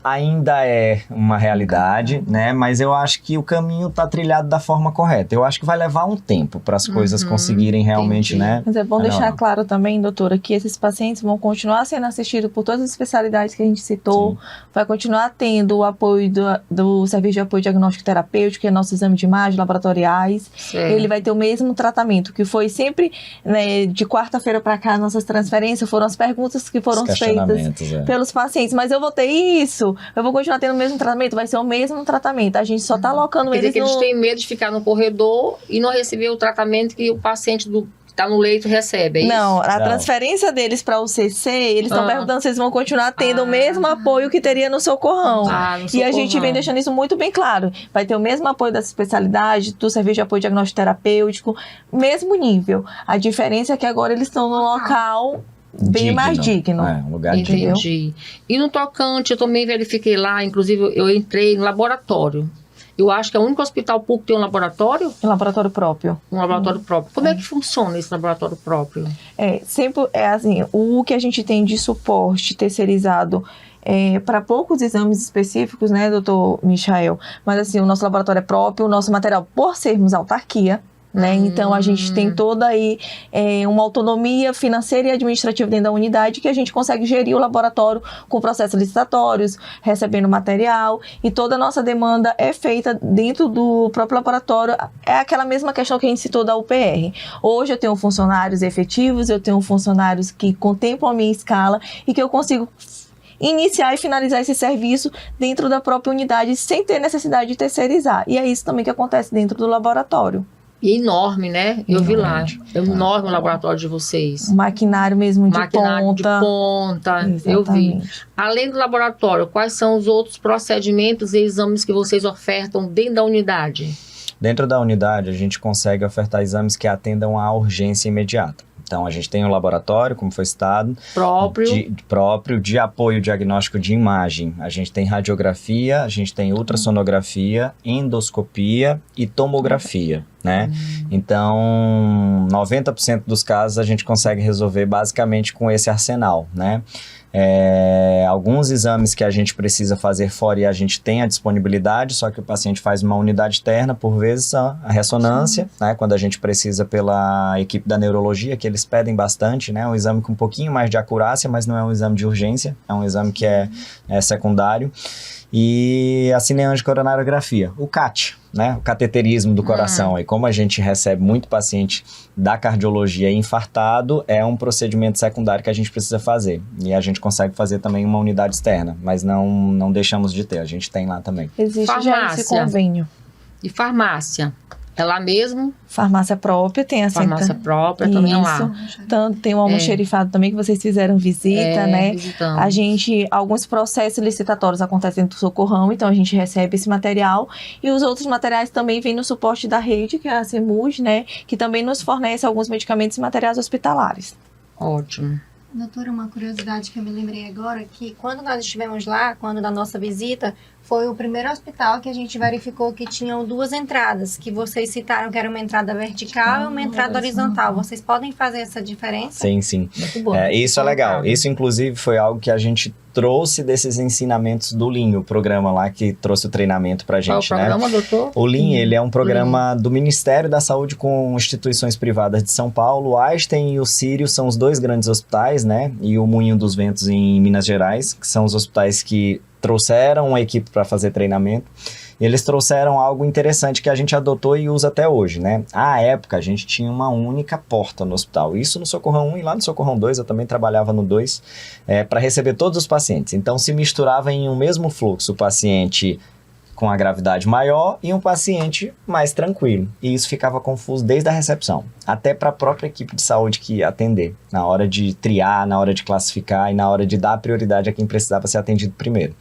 ainda é uma realidade, né? Mas eu acho que o caminho tá trilhado da forma correta. Eu acho que vai levar um tempo para as coisas conseguirem realmente, entendi. né? Mas é bom Não, deixar não. claro também, doutora, que esses pacientes vão continuar sendo assistidos por todas as especialidades que a gente citou, vai continuar tendo o apoio do Serviço de Apoio Diagnóstico Terapêutico, que é nosso exame de imagem, laboratoriais. Certo. Ele vai ter o mesmo tratamento, que foi sempre, né, de quarta-feira para cá, nossas transferências foram as perguntas que foram Os feitas questionamentos, é. pelos pacientes. Mas eu vou ter isso, eu vou continuar tendo o mesmo tratamento, vai ser o mesmo tratamento. A gente só tá alocando Quer dizer eles que eles no... têm medo de ficar no corredor e não receber o tratamento que o paciente que está no leito recebe, é isso? Não, a Não. transferência deles para o CC, eles estão Ah. perguntando se eles vão continuar tendo o mesmo apoio que teria no Socorrão. Ah, no E a gente Socorrão. vem deixando isso muito bem claro. Vai ter o mesmo apoio dessa especialidade, do Serviço de Apoio Diagnóstico Terapêutico, mesmo nível. A diferença é que agora eles estão num local bem mais digno. É, um lugar digno. Entendeu? Entendi. E no tocante, eu também verifiquei lá, inclusive eu entrei no laboratório. Eu acho que é o único hospital público que tem um laboratório, Em laboratório próprio. um laboratório próprio. Como é que funciona esse laboratório próprio? Sempre é assim, o que a gente tem de suporte terceirizado para poucos exames específicos, né, doutor Michael? Mas assim, o nosso laboratório é próprio, o nosso material, por sermos autarquia, né? Então a gente tem toda aí uma autonomia financeira e administrativa dentro da unidade que a gente consegue gerir o laboratório com processos licitatórios, recebendo material, e toda a nossa demanda é feita dentro do próprio laboratório. É aquela mesma questão que a gente citou da UPR. Hoje eu tenho funcionários efetivos, eu tenho funcionários que contemplam a minha escala e que eu consigo iniciar e finalizar esse serviço dentro da própria unidade sem ter necessidade de terceirizar. E é isso também que acontece dentro do laboratório. E enorme, né? Eu vi lá. Enorme. É enorme o laboratório de vocês. Um maquinário mesmo de Maquinário ponta. de ponta, eu vi. Exatamente. Além do laboratório, quais são os outros procedimentos e exames que vocês ofertam dentro da unidade? Dentro da unidade, a gente consegue ofertar exames que atendam à urgência imediata. Então, a gente tem um laboratório, como foi citado, Próprio. de apoio diagnóstico de imagem. A gente tem radiografia, a gente tem ultrassonografia, endoscopia e tomografia, né? Então, 90% dos casos a gente consegue resolver basicamente com esse arsenal, né? Alguns exames que a gente precisa fazer fora e a gente tem a disponibilidade, só que o paciente faz uma unidade externa, por vezes a ressonância, né, quando a gente precisa pela equipe da neurologia, que eles pedem bastante, né, um exame com um pouquinho mais de acurácia, mas não é um exame de urgência, é um exame que é secundário. E a cineangiocoronariografia, o CAT, né, o cateterismo do coração. E como a gente recebe muito paciente da cardiologia infartado, é um procedimento secundário que a gente precisa fazer. E a gente consegue fazer também uma unidade externa, mas não deixamos de ter, a gente tem lá também. Existe já esse Farmácia. convênio. E farmácia? É lá mesmo? Farmácia própria, tem a Farmácia própria também é lá. Tanto tem o almoxerifado também, que vocês fizeram visita, né? Visitamos. Alguns processos licitatórios acontecem dentro do Socorrão, então a gente recebe esse material. E os outros materiais também vêm no suporte da rede, que é a CEMUD, né? Que também nos fornece alguns medicamentos e materiais hospitalares. Ótimo. Doutora, uma curiosidade que eu me lembrei agora, que quando nós estivemos lá, quando da nossa visita, foi o primeiro hospital que a gente verificou que tinham 2 entradas, que vocês citaram que era uma entrada vertical e uma entrada horizontal. Vocês podem fazer essa diferença? Sim, sim. Muito bom. Isso é legal. Isso, inclusive, foi algo que a gente trouxe desses ensinamentos do Lean, o programa lá que trouxe o treinamento pra gente, Qual o programa, doutor? O Lean, ele é um programa do Ministério da Saúde com instituições privadas de São Paulo. O Einstein e o Sírio são os 2 grandes hospitais, né? E o Moinho dos Ventos em Minas Gerais, que são os hospitais que trouxeram uma equipe para fazer treinamento. E eles trouxeram algo interessante que a gente adotou e usa até hoje, né? À época, a gente tinha uma única porta no hospital. Isso no Socorrão 1 e lá no Socorrão 2, eu também trabalhava no 2, para receber todos os pacientes. Então, se misturava em um mesmo fluxo o paciente com a gravidade maior e um paciente mais tranquilo. E isso ficava confuso desde a recepção, até para a própria equipe de saúde que ia atender, na hora de triar, na hora de classificar e na hora de dar prioridade a quem precisava ser atendido primeiro.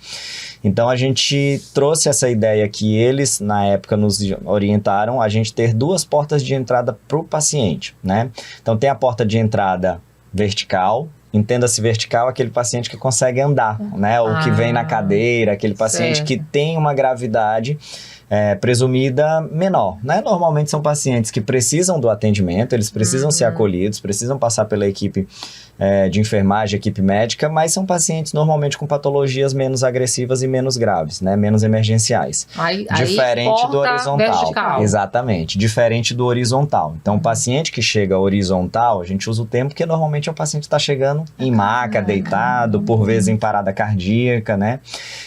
Então a gente trouxe essa ideia que eles, na época, nos orientaram a gente ter 2 portas de entrada para o paciente, né? Então tem a porta de entrada vertical. Entenda-se vertical, aquele paciente que consegue andar, né? Ou que vem na cadeira, aquele paciente certo. que tem uma gravidade presumida menor, né? Normalmente são pacientes que precisam do atendimento, eles precisam ser acolhidos, precisam passar pela equipe de enfermagem, equipe médica, mas são pacientes normalmente com patologias menos agressivas e menos graves, né? Menos emergenciais. Diferente do horizontal. Vertical. Exatamente, diferente do horizontal. Então, o paciente que chega horizontal, a gente usa o termo porque normalmente o paciente está chegando em maca, deitado, por vezes em parada cardíaca, né?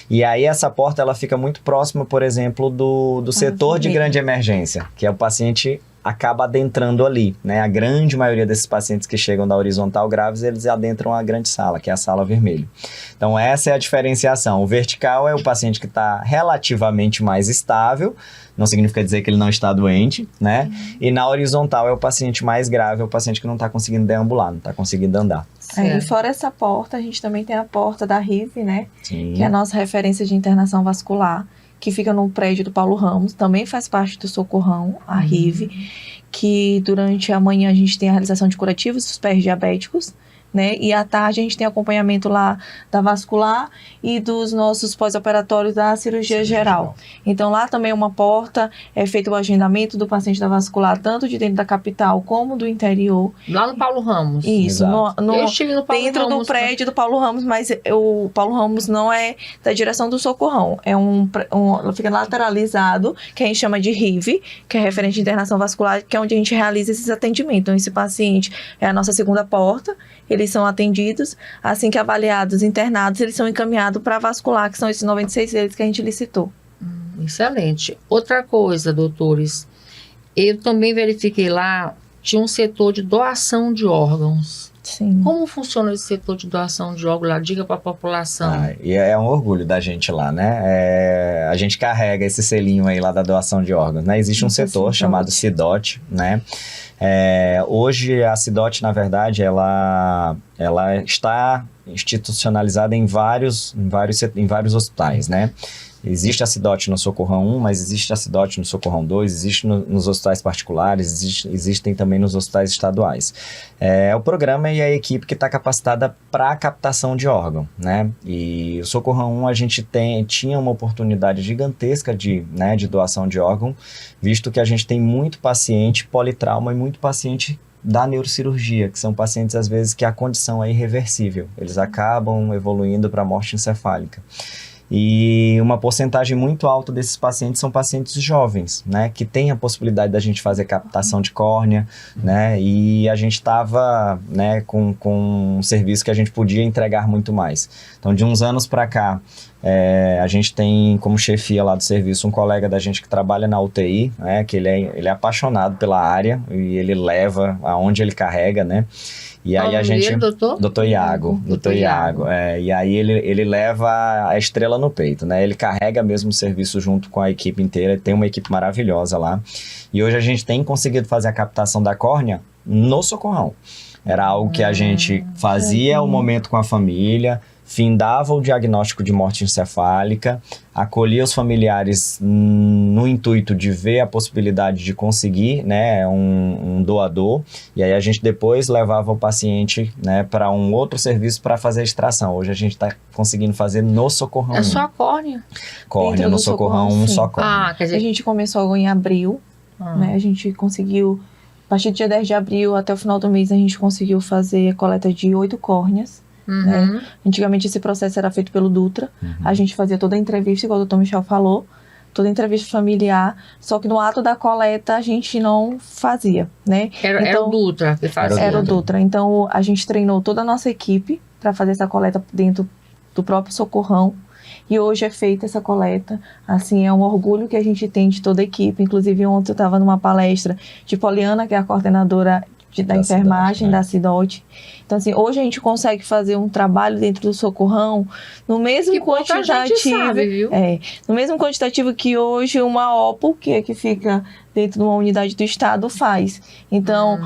E aí essa porta ela fica muito próxima, por exemplo, do setor de grande emergência, que é o paciente acaba adentrando ali, né? A grande maioria desses pacientes que chegam da horizontal graves, eles adentram a grande sala, que é a sala vermelha. Então, essa é a diferenciação. O vertical é o paciente que está relativamente mais estável, não significa dizer que ele não está doente, né? E na horizontal é o paciente mais grave, é o paciente que não está conseguindo deambular, não está conseguindo andar. E fora essa porta, a gente também tem a porta da RIV, né? Sim. Que é a nossa referência de internação vascular, que fica no prédio do Paulo Ramos, também faz parte do Socorrão, a RIV, que durante a manhã a gente tem a realização de curativos dos pés diabéticos, né? E à tarde a gente tem acompanhamento lá da vascular e dos nossos pós-operatórios da cirurgia geral. Então lá também é uma porta, é feito o agendamento do paciente da vascular, tanto de dentro da capital como do interior. Lá no Paulo Ramos. Isso, Eu estive no Paulo dentro Ramos, do prédio do Paulo Ramos, mas o Paulo Ramos não é da direção do Socorrão, é fica lateralizado, que a gente chama de RIV, que é referente de internação vascular, que é onde a gente realiza esses atendimentos. Então esse paciente é a nossa segunda porta, eles são atendidos, assim que avaliados, internados, eles são encaminhados para vascular, que são esses 96 deles que a gente licitou. Excelente. Outra coisa, doutores, eu também verifiquei lá, tinha um setor de doação de órgãos. Sim. Como funciona esse setor de doação de órgãos lá? Diga para a população. E é um orgulho da gente lá, né? A gente carrega esse selinho aí lá da doação de órgãos, né? Existe um setor chamado CIDOT, né? Hoje a CIDOT, na verdade, ela está institucionalizada em vários hospitais, né? Existe a CIDOT no Socorrão 1, mas existe a CIDOT no Socorrão 2, existe nos hospitais particulares, existem também nos hospitais estaduais. O programa e a equipe que está capacitada para a captação de órgão, né? E o Socorrão 1 a gente tinha uma oportunidade gigantesca de doação de órgão, visto que a gente tem muito paciente politrauma e muito paciente da neurocirurgia, que são pacientes às vezes que a condição é irreversível, eles acabam evoluindo para a morte encefálica. E uma porcentagem muito alta desses pacientes são pacientes jovens, né, que têm a possibilidade da gente fazer captação de córnea, né, e a gente estava, né, com um serviço que a gente podia entregar muito mais. Então, de uns anos para cá, a gente tem como chefia lá do serviço um colega da gente que trabalha na UTI, né, que ele é apaixonado pela área e ele leva aonde ele carrega, né. E aí a gente... Doutor Iago. E aí ele leva a estrela no peito, né? Ele carrega mesmo o serviço junto com a equipe inteira, tem uma equipe maravilhosa lá. E hoje a gente tem conseguido fazer a captação da córnea no Socorrão. Era algo que a gente fazia o momento com a família, findava o diagnóstico de morte encefálica, acolhia os familiares no intuito de ver a possibilidade de conseguir, né, um doador, e aí a gente depois levava o paciente, né, para um outro serviço para fazer a extração. Hoje a gente está conseguindo fazer no Socorrão 1. É só a córnea? Córnea, Dentro no do Socorrão Socorrão, 1 sim. só córnea. Ah, quer A dizer... gente começou em abril, né? A gente conseguiu, a partir do dia 10 de abril até o final do mês, a gente conseguiu fazer a coleta de 8 córneas. Uhum. Antigamente esse processo era feito pelo Dutra. A gente fazia toda a entrevista, igual o Dr. Michel falou, toda a entrevista familiar, só que no ato da coleta a gente não fazia, né? Era o Dutra que fazia. Era o Dutra. Então a gente treinou toda a nossa equipe para fazer essa coleta dentro do próprio Socorrão. E hoje é feita essa coleta. Assim, é um orgulho que a gente tem de toda a equipe. Inclusive, ontem eu estava numa palestra de Poliana, que é a coordenadora da enfermagem, né? da CIDOT. Então, assim, hoje a gente consegue fazer um trabalho dentro do Socorrão no mesmo Que pouca gente sabe, viu? no mesmo quantitativo que hoje uma OPO, que fica dentro de uma unidade do Estado, faz. Então,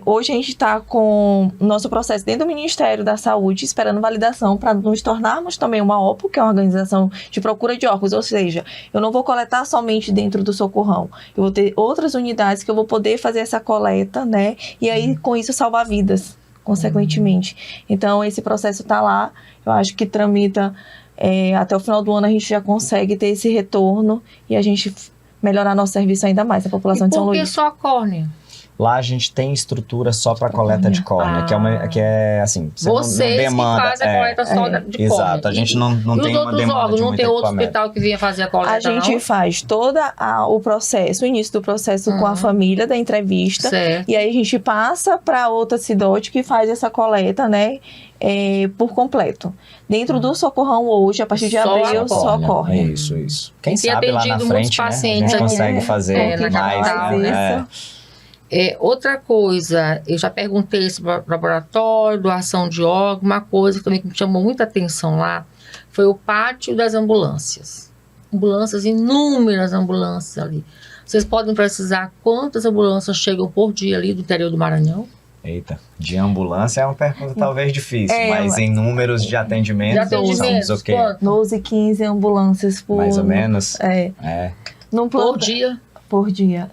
hoje a gente está com o nosso processo dentro do Ministério da Saúde, esperando validação para nos tornarmos também uma OPO, que é uma organização de procura de órgãos, ou seja, eu não vou coletar somente dentro do Socorrão, eu vou ter outras unidades que eu vou poder fazer essa coleta, né? E aí, com isso, salvar vidas, consequentemente. Então, esse processo está lá, eu acho que tramita, até o final do ano a gente já consegue ter esse retorno e a gente melhorar nosso serviço ainda mais, a população de São Por que Luís. só a córnea? Lá a gente tem estrutura só para coleta de córnea, que é assim, você Vocês não demanda. que fazem a coleta só de córnea. Exato, a gente não E tem os uma outros demanda órgãos, de não muito tem outro equipamento. hospital que vinha fazer a coleta, A gente não? faz todo o processo, o início do processo com a família da entrevista. Certo. E aí a gente passa para outra CIDOT que faz essa coleta, né, por completo. Dentro do Socorrão hoje, a partir de Só abril, a só córnea. Isso. Quem Tem sabe lá na atendido frente, muitos né, a pacientes gente aqui, consegue né? fazer Na mais, capital, né? Outra coisa, eu já perguntei sobre o laboratório, doação de órgãos, uma coisa também que me chamou muita atenção lá foi o pátio das ambulâncias. Ambulâncias, inúmeras ambulâncias ali. Vocês podem precisar quantas ambulâncias chegam por dia ali do interior do Maranhão? Eita, de ambulância é uma pergunta talvez difícil, mas em números de atendimento, De atendimento, somos o quê? quanto? 12, 15 ambulâncias por... Mais ou menos? É. Num plano, Por dia? Por dia.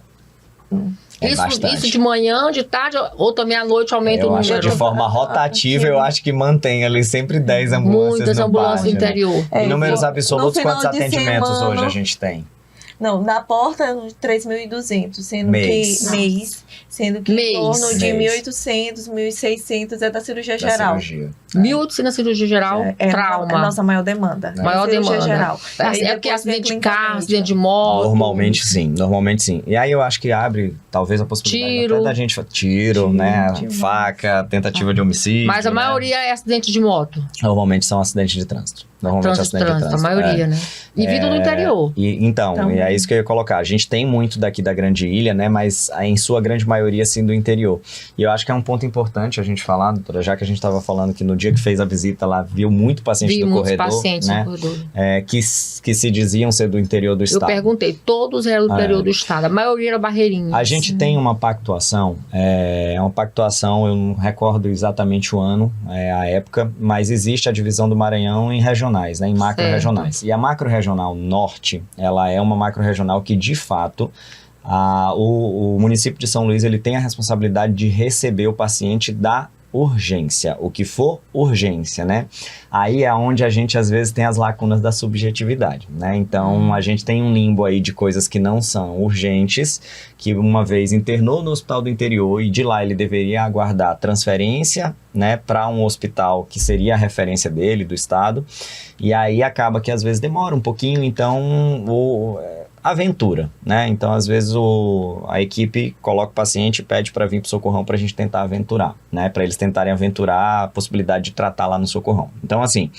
Bastante. Isso de manhã, de tarde, ou também à noite aumenta o Eu acho que número? de forma rotativa, eu acho que mantém ali sempre 10 ambulâncias Muitas no ambulâncias pátio, do né? interior. Em números no absolutos, final quantos de atendimentos semana- hoje a gente tem? Não, na porta 3.200, sendo Mês. que mês, sendo que Mês. em torno de Mês. 1.800, 1.600 é da cirurgia Da geral. cirurgia. 1.800 na cirurgia geral, É trauma. a nossa maior demanda. Maior cirurgia demanda. geral. É, Aí porque depois acidente vem de carro, clínica acidente de médica. moto. Normalmente sim. E aí eu acho que abre, talvez, a possibilidade Tiro. até da gente... Tiro, né? demais. Faca, tentativa de homicídio. Mas a né? maioria é acidente de moto. Normalmente são acidentes de trânsito. Normalmente Trânsito, acidente de trânsito, a trânsito. maioria, né? E vida do interior. Então, Também. e é isso que eu ia colocar. A gente tem muito daqui da Grande Ilha, né? Mas em sua grande maioria, sim, do interior. E eu acho que é um ponto importante a gente falar, doutora, já que a gente estava falando que no dia que fez a visita lá, viu muito paciente Vi do muitos corredor, pacientes né? no corredor. Que se diziam ser do interior do Eu estado. perguntei, todos eram do interior do estado. A maioria era barreirinha. A gente tem uma pactuação, eu não recordo exatamente o ano, a época, mas existe a divisão do Maranhão em regionais, né, em macro-regionais. E a macro-regional norte, ela é uma macro-regional que, de fato, o município de São Luís ele tem a responsabilidade de receber o paciente da urgência, o que for urgência, né? Aí é onde a gente às vezes tem as lacunas da subjetividade, né? Então a gente tem um limbo aí de coisas que não são urgentes, que uma vez internou no hospital do interior e de lá ele deveria aguardar transferência, né, para um hospital que seria a referência dele, do estado, e aí acaba que às vezes demora um pouquinho, então aventura, né? Então, às vezes, a equipe coloca o paciente e pede para vir para o Socorrão para a gente tentar aventurar, né? Para eles tentarem aventurar a possibilidade de tratar lá no Socorrão. Então, assim,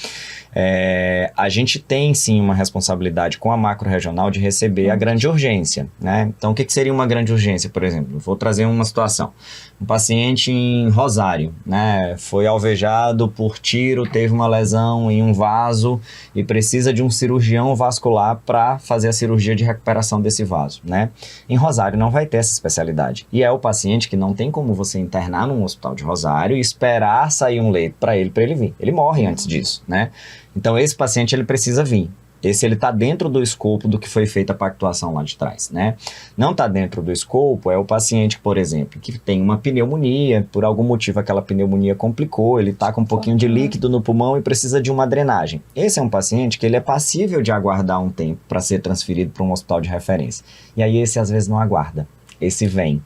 A gente tem sim uma responsabilidade com a macro-regional de receber a grande urgência, né? Então, o que seria uma grande urgência, por exemplo? Vou trazer uma situação. Um paciente em Rosário, né? Foi alvejado por tiro, teve uma lesão em um vaso e precisa de um cirurgião vascular para fazer a cirurgia de recuperação desse vaso, né? Em Rosário não vai ter essa especialidade. E é o paciente que não tem como você internar num hospital de Rosário e esperar sair um leito para ele vir. Ele morre antes disso, né? Então, esse paciente, ele precisa vir. Esse, ele está dentro do escopo do que foi feita a pactuação lá de trás, né? Não está dentro do escopo é o paciente, por exemplo, que tem uma pneumonia, por algum motivo aquela pneumonia complicou, ele está com um pouquinho de líquido no pulmão e precisa de uma drenagem. Esse é um paciente que ele é passível de aguardar um tempo para ser transferido para um hospital de referência. E aí, esse às vezes não aguarda. Esse vem.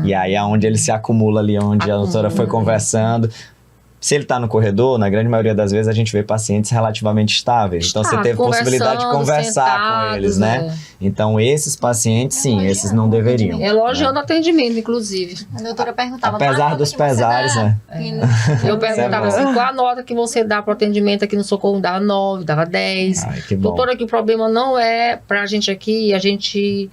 E aí é onde ele se acumula ali, onde a doutora foi conversando. Se ele está no corredor, na grande maioria das vezes a gente vê pacientes relativamente estáveis. Então, você teve possibilidade de conversar com eles, né? Então, esses pacientes, sim, esses não deveriam. Elogiando o atendimento, inclusive. A doutora perguntava... Apesar dos pesares, né? Eu perguntava assim, qual a nota que você dá para o atendimento aqui no Socorro? Dava 9, dava 10. Ai, que bom. Doutora, que o problema não é para a gente aqui, a gente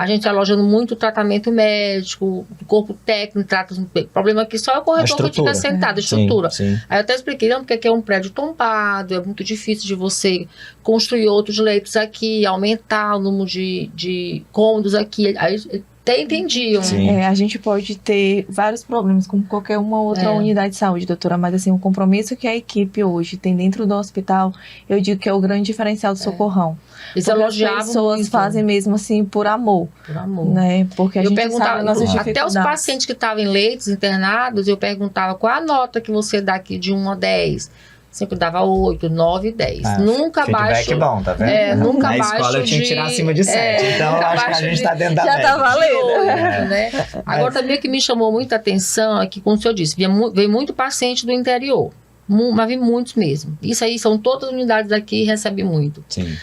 está elogiando muito o tratamento médico, o corpo técnico trata o problema aqui só é o corretor que fica sentado, a estrutura. Sim. Aí eu até expliquei, não, porque aqui é um prédio tombado, é muito difícil de você construir outros leitos aqui, aumentar o número de cômodos aqui. Aí até entendiam. A gente pode ter vários problemas, como qualquer uma outra unidade de saúde, doutora, mas assim, o compromisso que a equipe hoje tem dentro do hospital, eu digo que é o grande diferencial do Socorrão. Eles Porque elogiavam as pessoas muito. Fazem mesmo assim por amor. Por amor. Né? Porque a Eu gente perguntava, sabe nossas até dificuldades. os pacientes que estavam em leitos internados, eu perguntava qual a nota que você dá aqui de 1 a 10. Sempre dava 8, 9, 10. Nunca baixo. Feedback bom, tá vendo? Nunca Na baixo escola eu tinha que tirar acima de 7. Então, eu acho que a gente está dentro da Já média. tá valendo. Né? Agora, também o que me chamou muita atenção é que, como o senhor disse, veio muito paciente do interior. Mas veio muitos mesmo. Isso aí são todas as unidades aqui e recebe muito. Sim.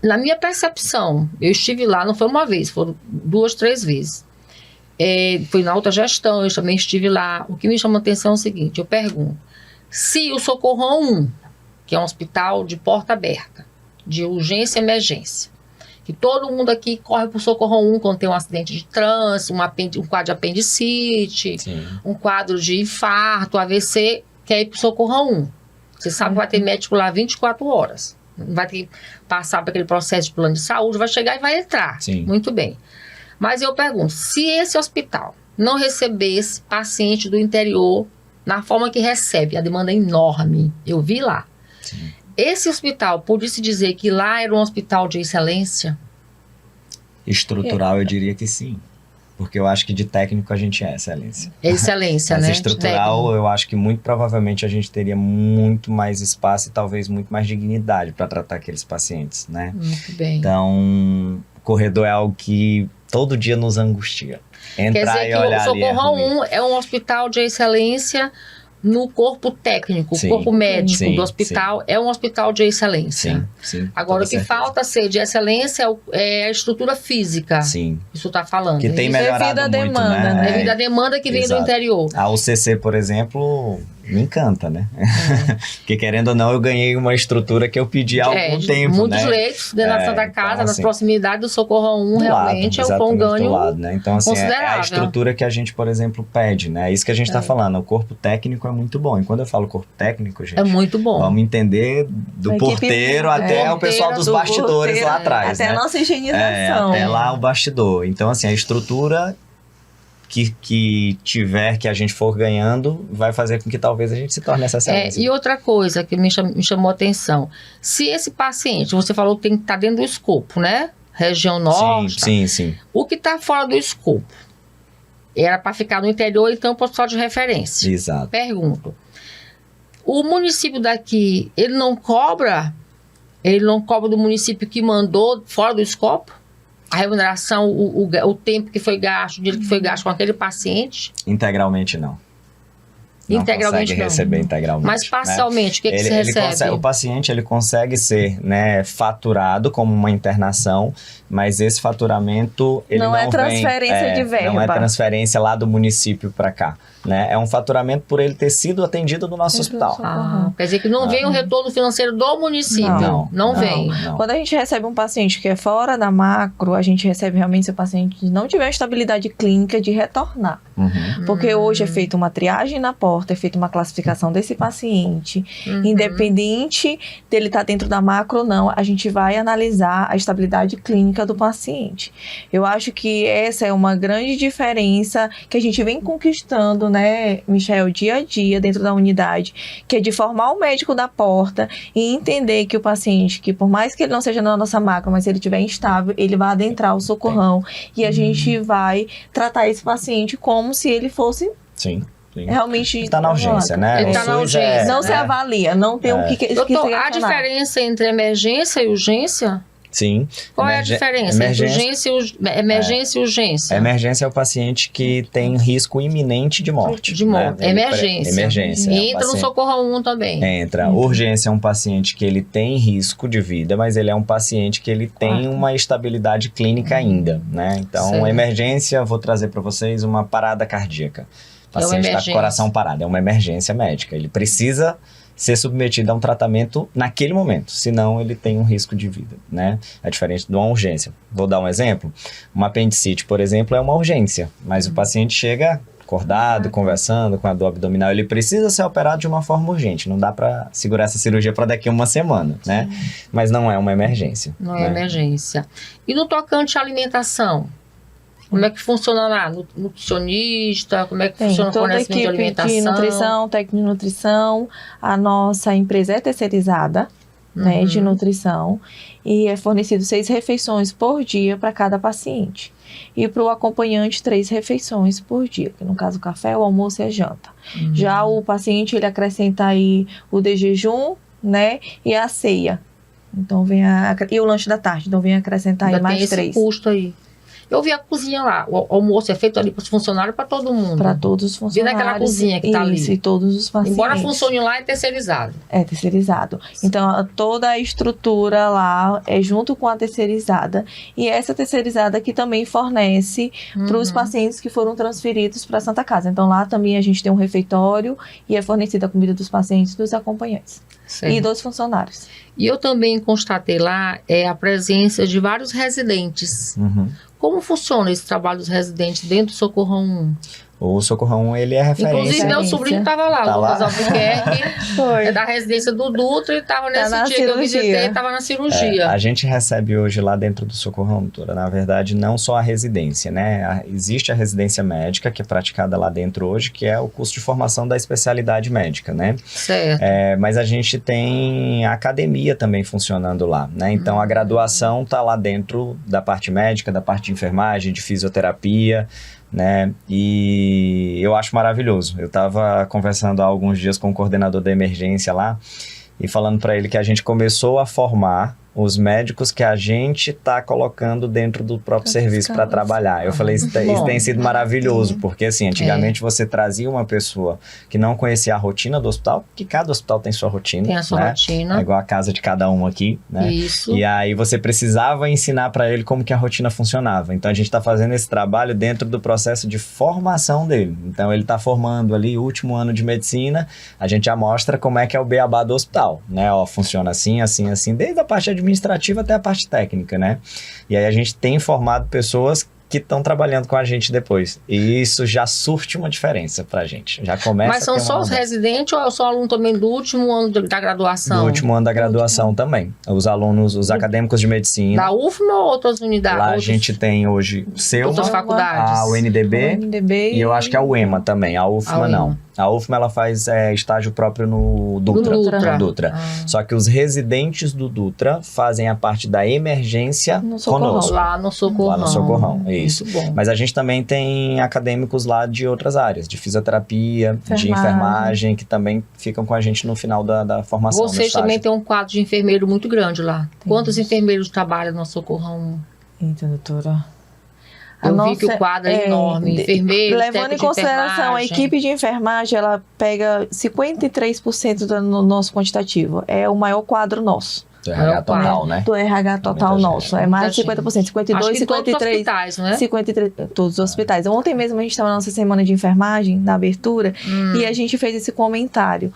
Na minha percepção, eu estive lá, não foi uma vez, foram 2, 3 vezes. Foi na alta gestão, eu também estive lá. O que me chama a atenção é o seguinte, eu pergunto, se o Socorrão 1, que é um hospital de porta aberta, de urgência e emergência, que todo mundo aqui corre para o Socorrão 1 quando tem um acidente de trânsito, um quadro de apendicite, um quadro de infarto, AVC, quer ir para o Socorrão 1. Você sabe que vai ter médico lá 24 horas. Vai ter que passar por aquele processo de plano de saúde, vai chegar e vai entrar. Sim. Muito bem. Mas eu pergunto, se esse hospital não recebesse paciente do interior na forma que recebe, a demanda é enorme, eu vi lá. Sim. Esse hospital, podia-se dizer que lá era um hospital de excelência? Estrutural, eu diria que sim. Porque eu acho que de técnico a gente é excelência. É excelência, Mas né? estrutural, eu acho que muito provavelmente a gente teria muito mais espaço e talvez muito mais dignidade para tratar aqueles pacientes, né? Muito bem. Então, o corredor é algo que todo dia nos angustia. Quer Entrar dizer e que o olhar ali é Socorrão ruim. 1 é um hospital de excelência no corpo técnico, Sim. corpo médico Sim, do hospital, é um hospital de excelência. Sim. Agora, o toda que certeza. falta ser de excelência é a estrutura física. Sim. Isso está falando. Que tem Isso melhorado devido à muito, demanda, né? devido à demanda que vem do Exato. interior. A UCC, por exemplo, me encanta, né? Porque querendo ou não, eu ganhei uma estrutura que eu pedi há algum tempo, muitos né? leitos dentro da Santa Casa, então, nas assim, proximidades do Socorrão 1, do realmente lado, é um exatamente ganho do lado, né? Então, assim, é a considerável. estrutura que a gente, por exemplo, pede, né? É isso que a gente está falando. O corpo técnico é muito bom. E quando eu falo corpo técnico, gente, É muito bom. vamos entender do A equipe porteiro inteira. até o pessoal dos do bastidores Porteiro, lá atrás, até né? a nossa higienização. Até lá o bastidor. Então, assim, a estrutura que tiver, que a gente for ganhando, vai fazer com que talvez a gente se torne essa excelência. E outra coisa que me chamou a atenção, se esse paciente, você falou que tem que estar dentro do escopo, né? Região norte. Sim. O que está fora do escopo era para ficar no interior, então para o hospital de referência. Exato. Pergunto, o município daqui, ele não cobra do município que mandou fora do escopo? A remuneração, o tempo que foi gasto, o dinheiro que foi gasto com aquele paciente? Integralmente não. não Integralmente consegue não. receber integralmente. Mas parcialmente, o que você recebe? O paciente ele consegue ser, né, faturado como uma internação, mas esse faturamento ele Não é vem, transferência de verba. Não é transferência lá do município para cá, né? É um faturamento por ele ter sido atendido no nosso hospital. Quer dizer que não vem um retorno financeiro do município. Não vem. Não. Quando a gente recebe um paciente que é fora da macro, a gente recebe realmente se o paciente não tiver estabilidade clínica de retornar. Uhum. Porque hoje é feita uma triagem na porta, é feita uma classificação desse paciente. Independente dele estar dentro da macro ou não, a gente vai analisar a estabilidade clínica do paciente. Eu acho que essa é uma grande diferença que a gente vem conquistando, né, Michael, dia a dia dentro da unidade, que é de formar o médico da porta e entender que o paciente, que por mais que ele não seja na nossa macro, mas se ele estiver instável, ele vai adentrar o socorrão e a gente vai tratar esse paciente como se ele fosse Sim. realmente... Está na urgência, né? Ele tá na SUS urgência. Não se avalia, não tem o que Doutor, se a questionar. diferença entre emergência e urgência? Sim. Qual é a diferença entre emergência e urgência? Emergência é o paciente que tem risco iminente de morte. De morte. Né? Emergência. Emergência. E entra no socorro 1 também. Entra. Urgência é um paciente que ele tem risco de vida, mas ele é um paciente que ele tem uma estabilidade clínica ainda, né? Então, Certo. emergência, vou trazer para vocês uma parada cardíaca. O paciente está com o coração parado, é uma emergência médica. Ele precisa ser submetido a um tratamento naquele momento, senão ele tem um risco de vida, né? É diferente de uma urgência. Vou dar um exemplo. Uma apendicite, por exemplo, é uma urgência, mas o paciente chega acordado, conversando com a dor abdominal, ele precisa ser operado de uma forma urgente. Não dá para segurar essa cirurgia para daqui a uma semana, né? Mas não é uma emergência. Não né? é emergência. E no tocante à alimentação? Como é que funciona lá? Nutricionista? Como é que Tem funciona o toda a fornecimento de equipe alimentação? de nutrição, técnico de nutrição. A nossa empresa é terceirizada, né, de nutrição. E é fornecido 6 refeições por dia para cada paciente. E para o acompanhante, 3 refeições por dia. Que no caso, o café, o almoço e a janta. Já o paciente, ele acrescenta aí o de jejum, né, e a ceia. Então, e o lanche da tarde. Então, vem acrescentar aí Ainda tem mais esse 3. custo aí. Eu vi a cozinha lá. O almoço é feito ali para os funcionários, para todo mundo. Para todos os funcionários. naquela cozinha que tá ali. Isso, e todos os pacientes. Embora funcione lá, é terceirizado. É terceirizado. Então, toda a estrutura lá é junto com a terceirizada. E essa terceirizada que também fornece para os pacientes que foram transferidos para a Santa Casa. Então, lá também a gente tem um refeitório e é fornecida a comida dos pacientes, dos acompanhantes. Certo. E dos funcionários. E eu também constatei lá a presença de vários residentes. Uhum. Como funciona esse trabalho dos residentes dentro do Socorrão 1? O Socorrão, ele é referência. Inclusive, meu Referência. sobrinho estava lá, Tá Lucas lá. Albuquerque, Foi. é da residência do Dutra, e estava nesse na dia que eu cirurgia. visitei, estava na cirurgia. A gente recebe hoje lá dentro do Socorrão, doutora, na verdade, não só a residência, né? Existe a residência médica, que é praticada lá dentro hoje, que é o curso de formação da especialidade médica, né? Certo. Mas a gente tem a academia também funcionando lá, né? Então, a graduação está lá dentro da parte médica, da parte de enfermagem, de fisioterapia, né? E eu acho maravilhoso. Eu estava conversando há alguns dias com o coordenador da emergência lá e falando para ele que a gente começou a formar os médicos que a gente está colocando dentro do próprio serviço para trabalhar. Eu falei, isso tem sido maravilhoso, porque assim, antigamente você trazia uma pessoa que não conhecia a rotina do hospital, que cada hospital tem sua rotina. Tem a sua né? rotina. É igual a casa de cada um aqui, né? Isso. E aí você precisava ensinar para ele como que a rotina funcionava. Então a gente está fazendo esse trabalho dentro do processo de formação dele. Então ele está formando ali o último ano de medicina, a gente já mostra como é que é o beabá do hospital, né? Ó, funciona assim, assim, assim, desde a parte administrativa até a parte técnica, né? E aí a gente tem formado pessoas que estão trabalhando com a gente depois. E isso já surte uma diferença pra gente. Já começa Mas são a ter uma só os mudança. residentes ou eu sou aluno também do último ano da graduação? Do último ano da graduação também. Os alunos, os acadêmicos de medicina. Da UFMA ou outras unidades? Lá a outros- gente tem hoje outras Selma, faculdades? a UNDB, UNDB e eu acho que a UEMA também. A UFMA A não. UEMA. A UFMA ela faz estágio próprio no Dutra. Dutra. No Dutra. Só que os residentes do Dutra fazem a parte da emergência No Socorrão. conosco. Lá no Socorrão. Lá no Socorrão, isso. Muito bom. Mas a gente também tem acadêmicos lá de outras áreas, de fisioterapia, de enfermagem, que também ficam com a gente no final da formação. no Vocês estágio. também têm um quadro de enfermeiro muito grande lá. Quantos enfermeiros trabalham no Socorrão? Então, doutora, Eu vi que o quadro é enorme, enfermeiro, levando em consideração a equipe de enfermagem, ela pega 53% do nosso quantitativo. É o maior quadro nosso. Do RH total, né? Do RH total Muita nosso. gente. É mais de Muita 50%. 52, Acho que em todos os 53. hospitais, não é? 53, todos os hospitais. Ontem mesmo a gente estava na nossa semana de enfermagem, na abertura, e a gente fez esse comentário.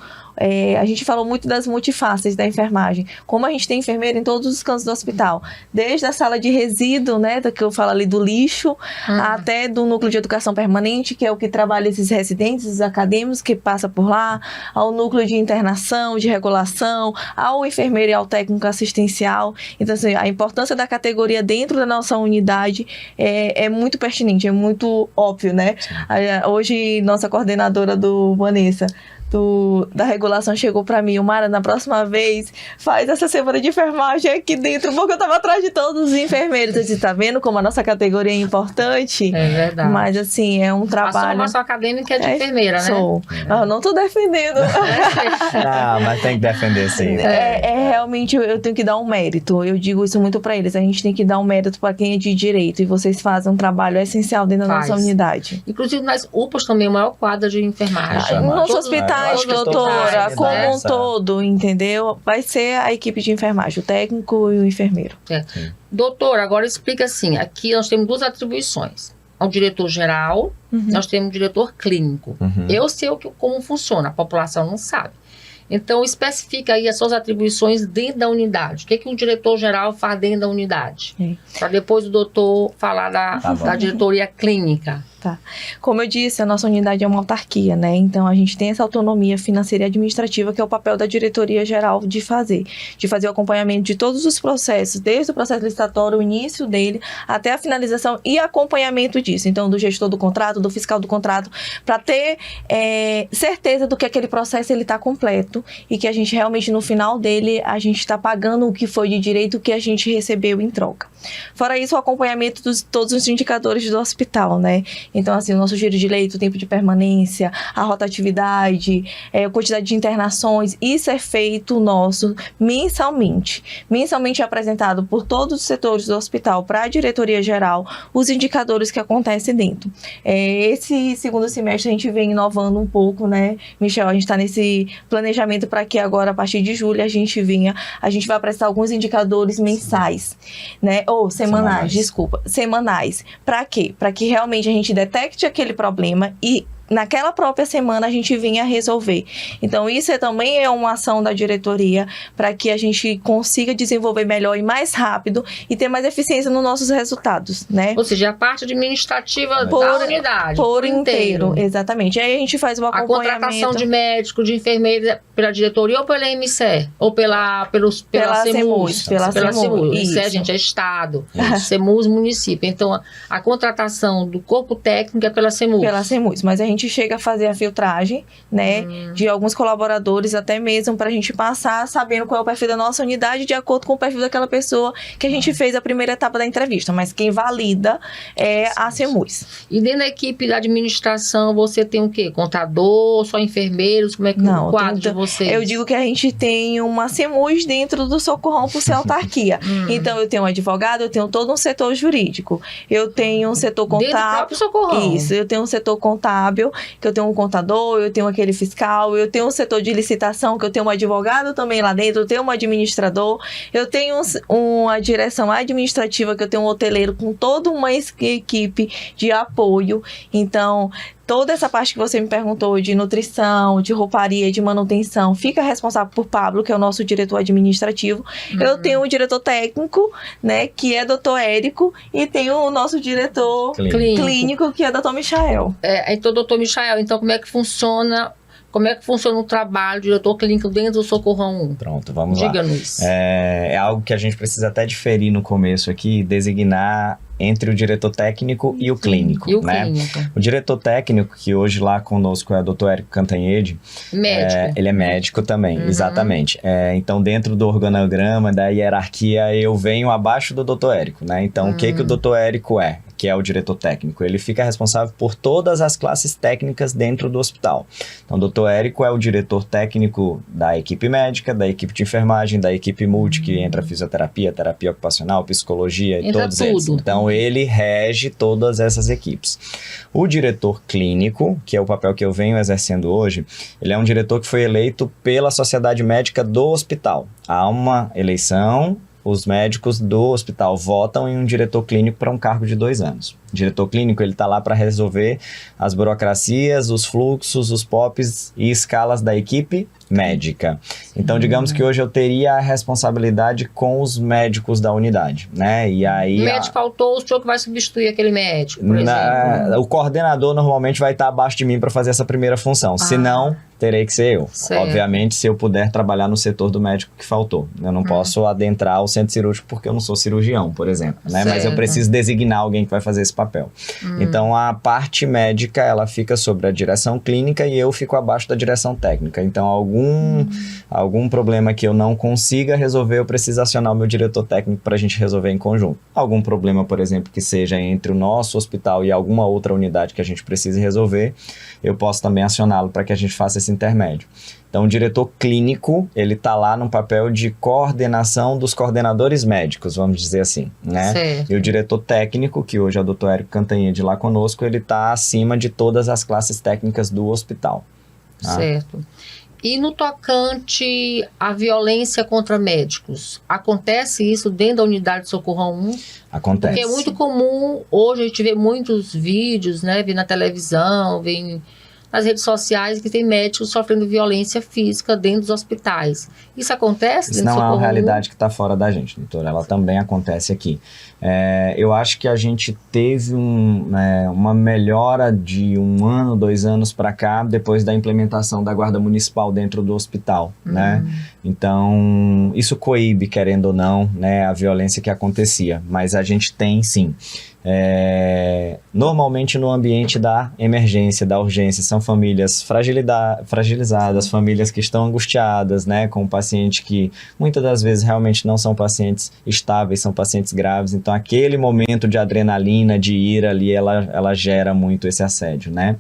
A gente falou muito das multifaces da enfermagem. Como a gente tem enfermeira em todos os cantos do hospital. Desde a sala de resíduo, né, da que eu falo ali do lixo, até do núcleo de educação permanente, que é o que trabalha esses residentes, os acadêmicos que passa por lá, ao núcleo de internação, de regulação, ao enfermeiro e ao técnico assistencial. Então, assim, a importância da categoria dentro da nossa unidade é muito pertinente, é muito óbvio, né? Hoje, nossa coordenadora do Vanessa, da regulação, chegou pra mim: Mara, na próxima vez faz essa semana de enfermagem aqui dentro, porque eu tava atrás de todos os enfermeiros. Eu disse, tá vendo como a nossa categoria é importante? É verdade. Mas assim, é um A trabalho... sua formação acadêmica é de enfermeira, né? Sou. Eu não tô defendendo. Ah, mas tem que defender sim. Realmente, eu tenho que dar um mérito. Eu digo isso muito pra eles. A gente tem que dar um mérito pra quem é de direito. E vocês fazem um trabalho essencial dentro da nossa unidade. Inclusive, nas UPAs também, o maior quadro de enfermagem. Nos Todos- hospitais, acho que doutora, todas as como um unidades, todo, entendeu? Vai ser a equipe de enfermagem, o técnico e o enfermeiro. Doutor, agora explica assim, aqui nós temos duas atribuições. Ao diretor geral, nós temos um diretor clínico. Uhum. Eu sei como funciona, a população não sabe. Então, especifica aí as suas atribuições dentro da unidade. O que o diretor geral faz dentro da unidade? Para depois o doutor falar da diretoria clínica. Tá. Como eu disse, a nossa unidade é uma autarquia, né? Então, a gente tem essa autonomia financeira e administrativa, que é o papel da diretoria geral de fazer o acompanhamento de todos os processos, desde o processo licitatório, o início dele, até a finalização e acompanhamento disso. Então, do gestor do contrato, do fiscal do contrato, para ter certeza do que aquele processo ele está completo e que a gente realmente, no final dele, a gente está pagando o que foi de direito, o que a gente recebeu em troca. Fora isso, o acompanhamento de todos os indicadores do hospital, né? Então, assim, o nosso giro de leito, o tempo de permanência, a rotatividade, a quantidade de internações, isso é feito nosso mensalmente. Mensalmente é apresentado por todos os setores do hospital para a diretoria geral os indicadores que acontecem dentro. Esse segundo semestre a gente vem inovando um pouco, né, Michel? A gente está nesse planejamento para que agora, a partir de julho, a gente vai apresentar alguns indicadores mensais, né? Ou semanais, desculpa. Semanais. Para quê? Para que realmente a gente detecte aquele problema e naquela própria semana a gente vinha resolver. Então, isso também é uma ação da diretoria para que a gente consiga desenvolver melhor e mais rápido e ter mais eficiência nos nossos resultados, né? Ou seja, a parte administrativa da unidade. Por inteiro. Exatamente. Aí a gente faz o acompanhamento. A contratação de médico, de enfermeira pela diretoria ou pela MCE? Ou pela CEMUS? Pela CEMUS. MCE, gente, é Estado. CEMUS, município. Então, a contratação do corpo técnico é pela CEMUS. Pela CEMUS. Mas a gente chega a fazer a filtragem, né, de alguns colaboradores, até mesmo para a gente passar sabendo qual é o perfil da nossa unidade, de acordo com o perfil daquela pessoa que a gente fez a primeira etapa da entrevista. Mas quem valida é a CEMUS. E dentro da equipe da administração, você tem o quê? Contador, só enfermeiros? Como é que é o quadro de vocês? Eu digo que a gente tem uma CEMUS dentro do Socorrão por ser autarquia. Então, eu tenho um advogado, eu tenho todo um setor jurídico. Eu tenho um setor contábil. Dentro do próprio Socorrão. Isso, eu tenho um setor contábil, que eu tenho um contador, eu tenho aquele fiscal, eu tenho um setor de licitação, que eu tenho um advogado também lá dentro, eu tenho um administrador, eu tenho uma direção administrativa, que eu tenho um hoteleiro com toda uma equipe de apoio. Então, toda essa parte que você me perguntou de nutrição, de rouparia, de manutenção, fica responsável por Pablo, que é o nosso diretor administrativo. Eu tenho o diretor técnico, né, que é Dr. Érico, e tenho o nosso diretor clínico, que é Dr. Michael. Então, Dr. Michael, então como é que funciona o trabalho do diretor clínico dentro do Socorrão 1? Pronto, vamos lá. Diga-nos. É algo que a gente precisa até diferir no começo aqui, designar entre o diretor técnico e o clínico, né? O diretor técnico, que hoje lá conosco é o Dr. Érico Cantanhede, ele é médico também, exatamente. Então, dentro do organograma, da hierarquia, eu venho abaixo do Dr. Érico, né? Então, o que o Dr. Érico é? que é o diretor técnico. Ele fica responsável por todas as classes técnicas dentro do hospital. Então, o Dr. Érico é o diretor técnico da equipe médica, da equipe de enfermagem, da equipe multi, que entra fisioterapia, terapia ocupacional, psicologia e todos eles. Então, ele rege todas essas equipes. O diretor clínico, que é o papel que eu venho exercendo hoje, ele é um diretor que foi eleito pela Sociedade Médica do hospital. Há uma eleição, os médicos do hospital votam em um diretor clínico para um cargo de 2 anos. O diretor clínico, ele está lá para resolver as burocracias, os fluxos, os POPs e escalas da equipe médica. Então, digamos que hoje eu teria a responsabilidade com os médicos da unidade, né? E aí... O médico faltou, o senhor que vai substituir aquele médico, por exemplo. O coordenador normalmente vai estar abaixo de mim para fazer essa primeira função. Se não, terei que ser eu. Certo. Obviamente, se eu puder trabalhar no setor do médico que faltou. Eu não posso adentrar o centro cirúrgico porque eu não sou cirurgião, por exemplo, né? Mas eu preciso designar alguém que vai fazer esse papel. Então, a parte médica, ela fica sobre a direção clínica e eu fico abaixo da direção técnica. Então, algum problema que eu não consiga resolver, eu preciso acionar o meu diretor técnico para a gente resolver em conjunto. Algum problema, por exemplo, que seja entre o nosso hospital e alguma outra unidade que a gente precise resolver, eu posso também acioná-lo para que a gente faça esse intermédio. Então, o diretor clínico, ele está lá no papel de coordenação dos coordenadores médicos, vamos dizer assim, né? Certo. E o diretor técnico, que hoje é o Dr. Érico Cantanhede lá conosco, ele está acima de todas as classes técnicas do hospital. Tá? Certo. E no tocante à violência contra médicos, acontece isso dentro da unidade de Socorro 1? Acontece. Porque é muito comum, hoje a gente vê muitos vídeos, né? Vê na televisão, vê nas redes sociais que tem médicos sofrendo violência física dentro dos hospitais. Isso acontece Isso dentro do não é Socorro uma 1? realidade que está fora da gente, doutora. Ela também acontece aqui. Eu acho que a gente teve uma melhora de 1 ano, 2 anos para cá, depois da implementação da Guarda Municipal dentro do hospital, né? Então, isso coíbe, querendo ou não, né, a violência que acontecia. Mas a gente tem, sim. Normalmente no ambiente da emergência, da urgência, são famílias fragilizadas, famílias que estão angustiadas, né, com pacientes que muitas das vezes realmente não são pacientes estáveis, são pacientes graves. Então aquele momento de adrenalina, de ira ali, ela gera muito esse assédio, né?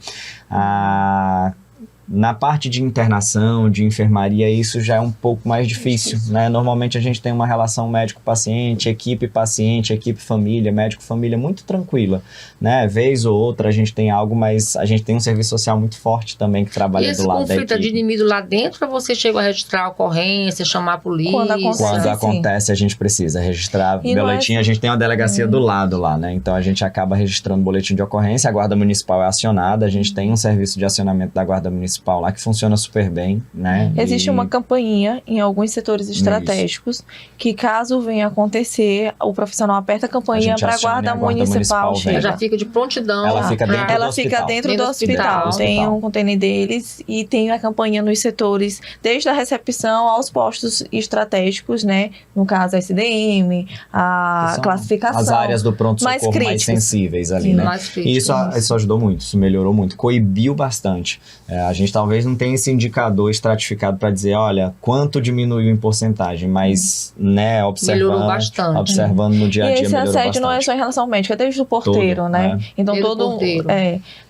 Na parte de internação, de enfermaria, isso já é um pouco mais difícil, né? Normalmente a gente tem uma relação médico-paciente, equipe-paciente, equipe-família, médico-família muito tranquila, né? Vez ou outra a gente tem algo, mas a gente tem um serviço social muito forte também que trabalha do lado da equipe. E esse conflito é dirimido lá dentro ou você chega a registrar a ocorrência, chamar a polícia? Quando acontece, a gente precisa registrar boletim. A gente tem uma delegacia do lado lá, né? Então a gente acaba registrando boletim de ocorrência, a Guarda Municipal é acionada, a gente tem um serviço de acionamento da Guarda Municipal lá que funciona super bem, né? Existe uma campainha em alguns setores estratégicos que, caso venha acontecer, o profissional aperta a campainha para a Guarda Municipal chegar. Ela já fica de prontidão. Ela fica dentro do Ela hospital. fica dentro do hospital. Tem um container deles e tem a campainha nos setores, desde a recepção aos postos estratégicos, né? No caso, a SDM, a classificação. As áreas do pronto-socorro mais sensíveis ali, Sim, né? Mais E isso ajudou muito, isso melhorou muito, coibiu bastante. A gente talvez não tenha esse indicador estratificado para dizer, olha, quanto diminuiu em porcentagem, mas, né, melhorou bastante. Observando no dia a dia, e esse assédio não é só em relação ao médico, é desde o porteiro, né? Então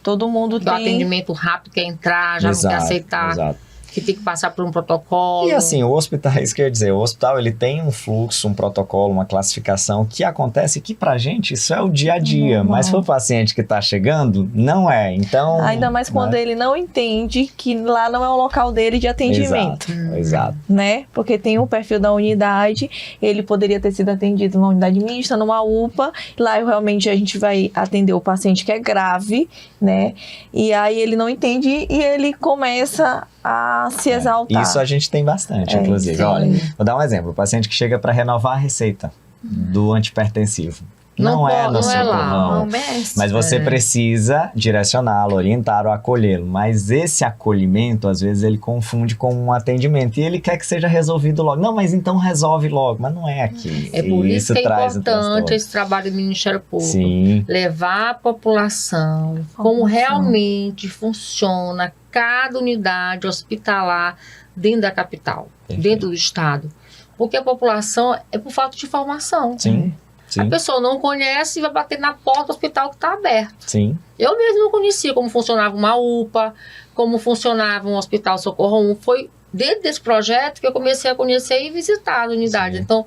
todo mundo do tem atendimento rápido, quer entrar, já não quer aceitar. Exato. Que tem que passar por um protocolo. E assim, o hospital, isso quer dizer, o hospital ele tem um fluxo, um protocolo, uma classificação que acontece que pra gente isso é o dia a dia, mas para o paciente que tá chegando, não é. Então, ainda mais quando ele não entende que lá não é o local dele de atendimento. Exato. Né? Porque tem o perfil da unidade, ele poderia ter sido atendido numa unidade mista, numa UPA, lá realmente a gente vai atender o paciente que é grave, né? E aí ele não entende e ele começa a se exaltar. Isso a gente tem bastante, inclusive. Sim. Olha, vou dar um exemplo. O paciente que chega para renovar a receita do antipertensivo. Não é no seu pulmão. Mas você precisa direcioná-lo, orientá-lo, acolhê-lo. Mas esse acolhimento, às vezes, ele confunde com um atendimento. E ele quer que seja resolvido logo. Não, mas então resolve logo. Mas não é aqui. É por isso que é importante esse trabalho do Ministério Público. Sim. Levar a população como realmente funciona cada unidade hospitalar dentro da capital, dentro do estado. Porque a população é por falta de informação. Sim. Sim, pessoa não conhece e vai bater na porta do hospital que está aberto. sim. Eu mesmo não conhecia como funcionava uma UPA, como funcionava um hospital Socorro 1. Foi dentro desse projeto que eu comecei a conhecer e visitar a unidade. Sim. Então,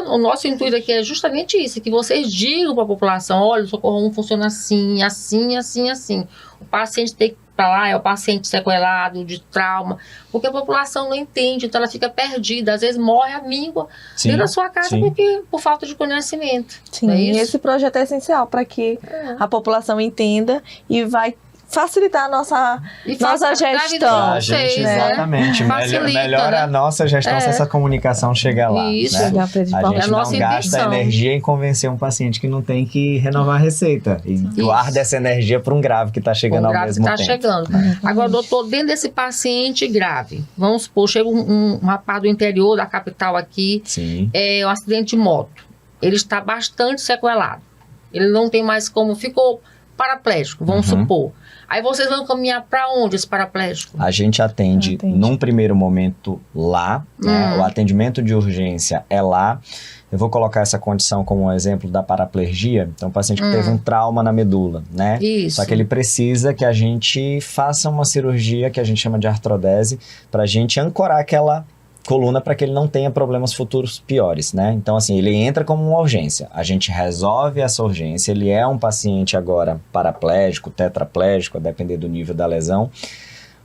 o nosso intuito aqui é justamente isso, que vocês digam para a população, olha, o Socorro 1 funciona assim, assim, assim, assim. O paciente tem que ir para lá, é o paciente sequelado, de trauma, porque a população não entende, então ela fica perdida, às vezes morre a míngua Sim, dentro da sua casa sim. por falta de conhecimento. Sim, Não é e isso? esse projeto é essencial para que a população entenda e vai facilitar a nossa E faz Nossa a vida gestão. de A vocês, gente, né? exatamente. Facilita, Melhora né? a nossa gestão se essa comunicação chega lá. Isso. Né? Chegar pra eles A falar. gente É a não nossa gasta intenção. energia em convencer um paciente que não tem que renovar a receita. E guarda essa energia para um grave que está chegando O ao grave mesmo está tempo. chegando. Agora, doutor, dentro desse paciente grave, vamos supor, chega um rapaz do interior da capital aqui, Sim, um acidente de moto. Ele está bastante sequelado. Ele não tem mais como, ficou paraplégico, vamos Uhum. supor. Aí vocês vão caminhar para onde esse paraplégico? a gente atende num primeiro momento lá, né? O atendimento de urgência é lá. Eu vou colocar essa condição como um exemplo da paraplegia. Então, o paciente que teve um trauma na medula, né? Isso. Só que ele precisa que a gente faça uma cirurgia que a gente chama de artrodese para a gente ancorar aquela coluna para que ele não tenha problemas futuros piores, né? Então, assim, ele entra como uma urgência. A gente resolve essa urgência. Ele é um paciente agora paraplégico, tetraplégico, a depender do nível da lesão.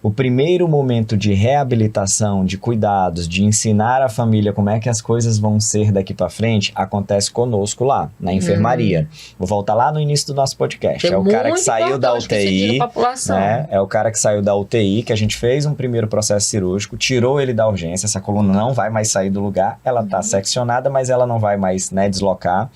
O primeiro momento de reabilitação, de cuidados, de ensinar a família como é que as coisas vão ser daqui para frente, acontece conosco lá, na enfermaria. Vou voltar lá no início do nosso podcast. É É o cara que muito saiu da importante que se diga UTI, pra população. né? É o cara que saiu da UTI, que a gente fez um primeiro processo cirúrgico, tirou ele da urgência, essa coluna não vai mais sair do lugar, ela tá seccionada, mas ela não vai mais, né, deslocar.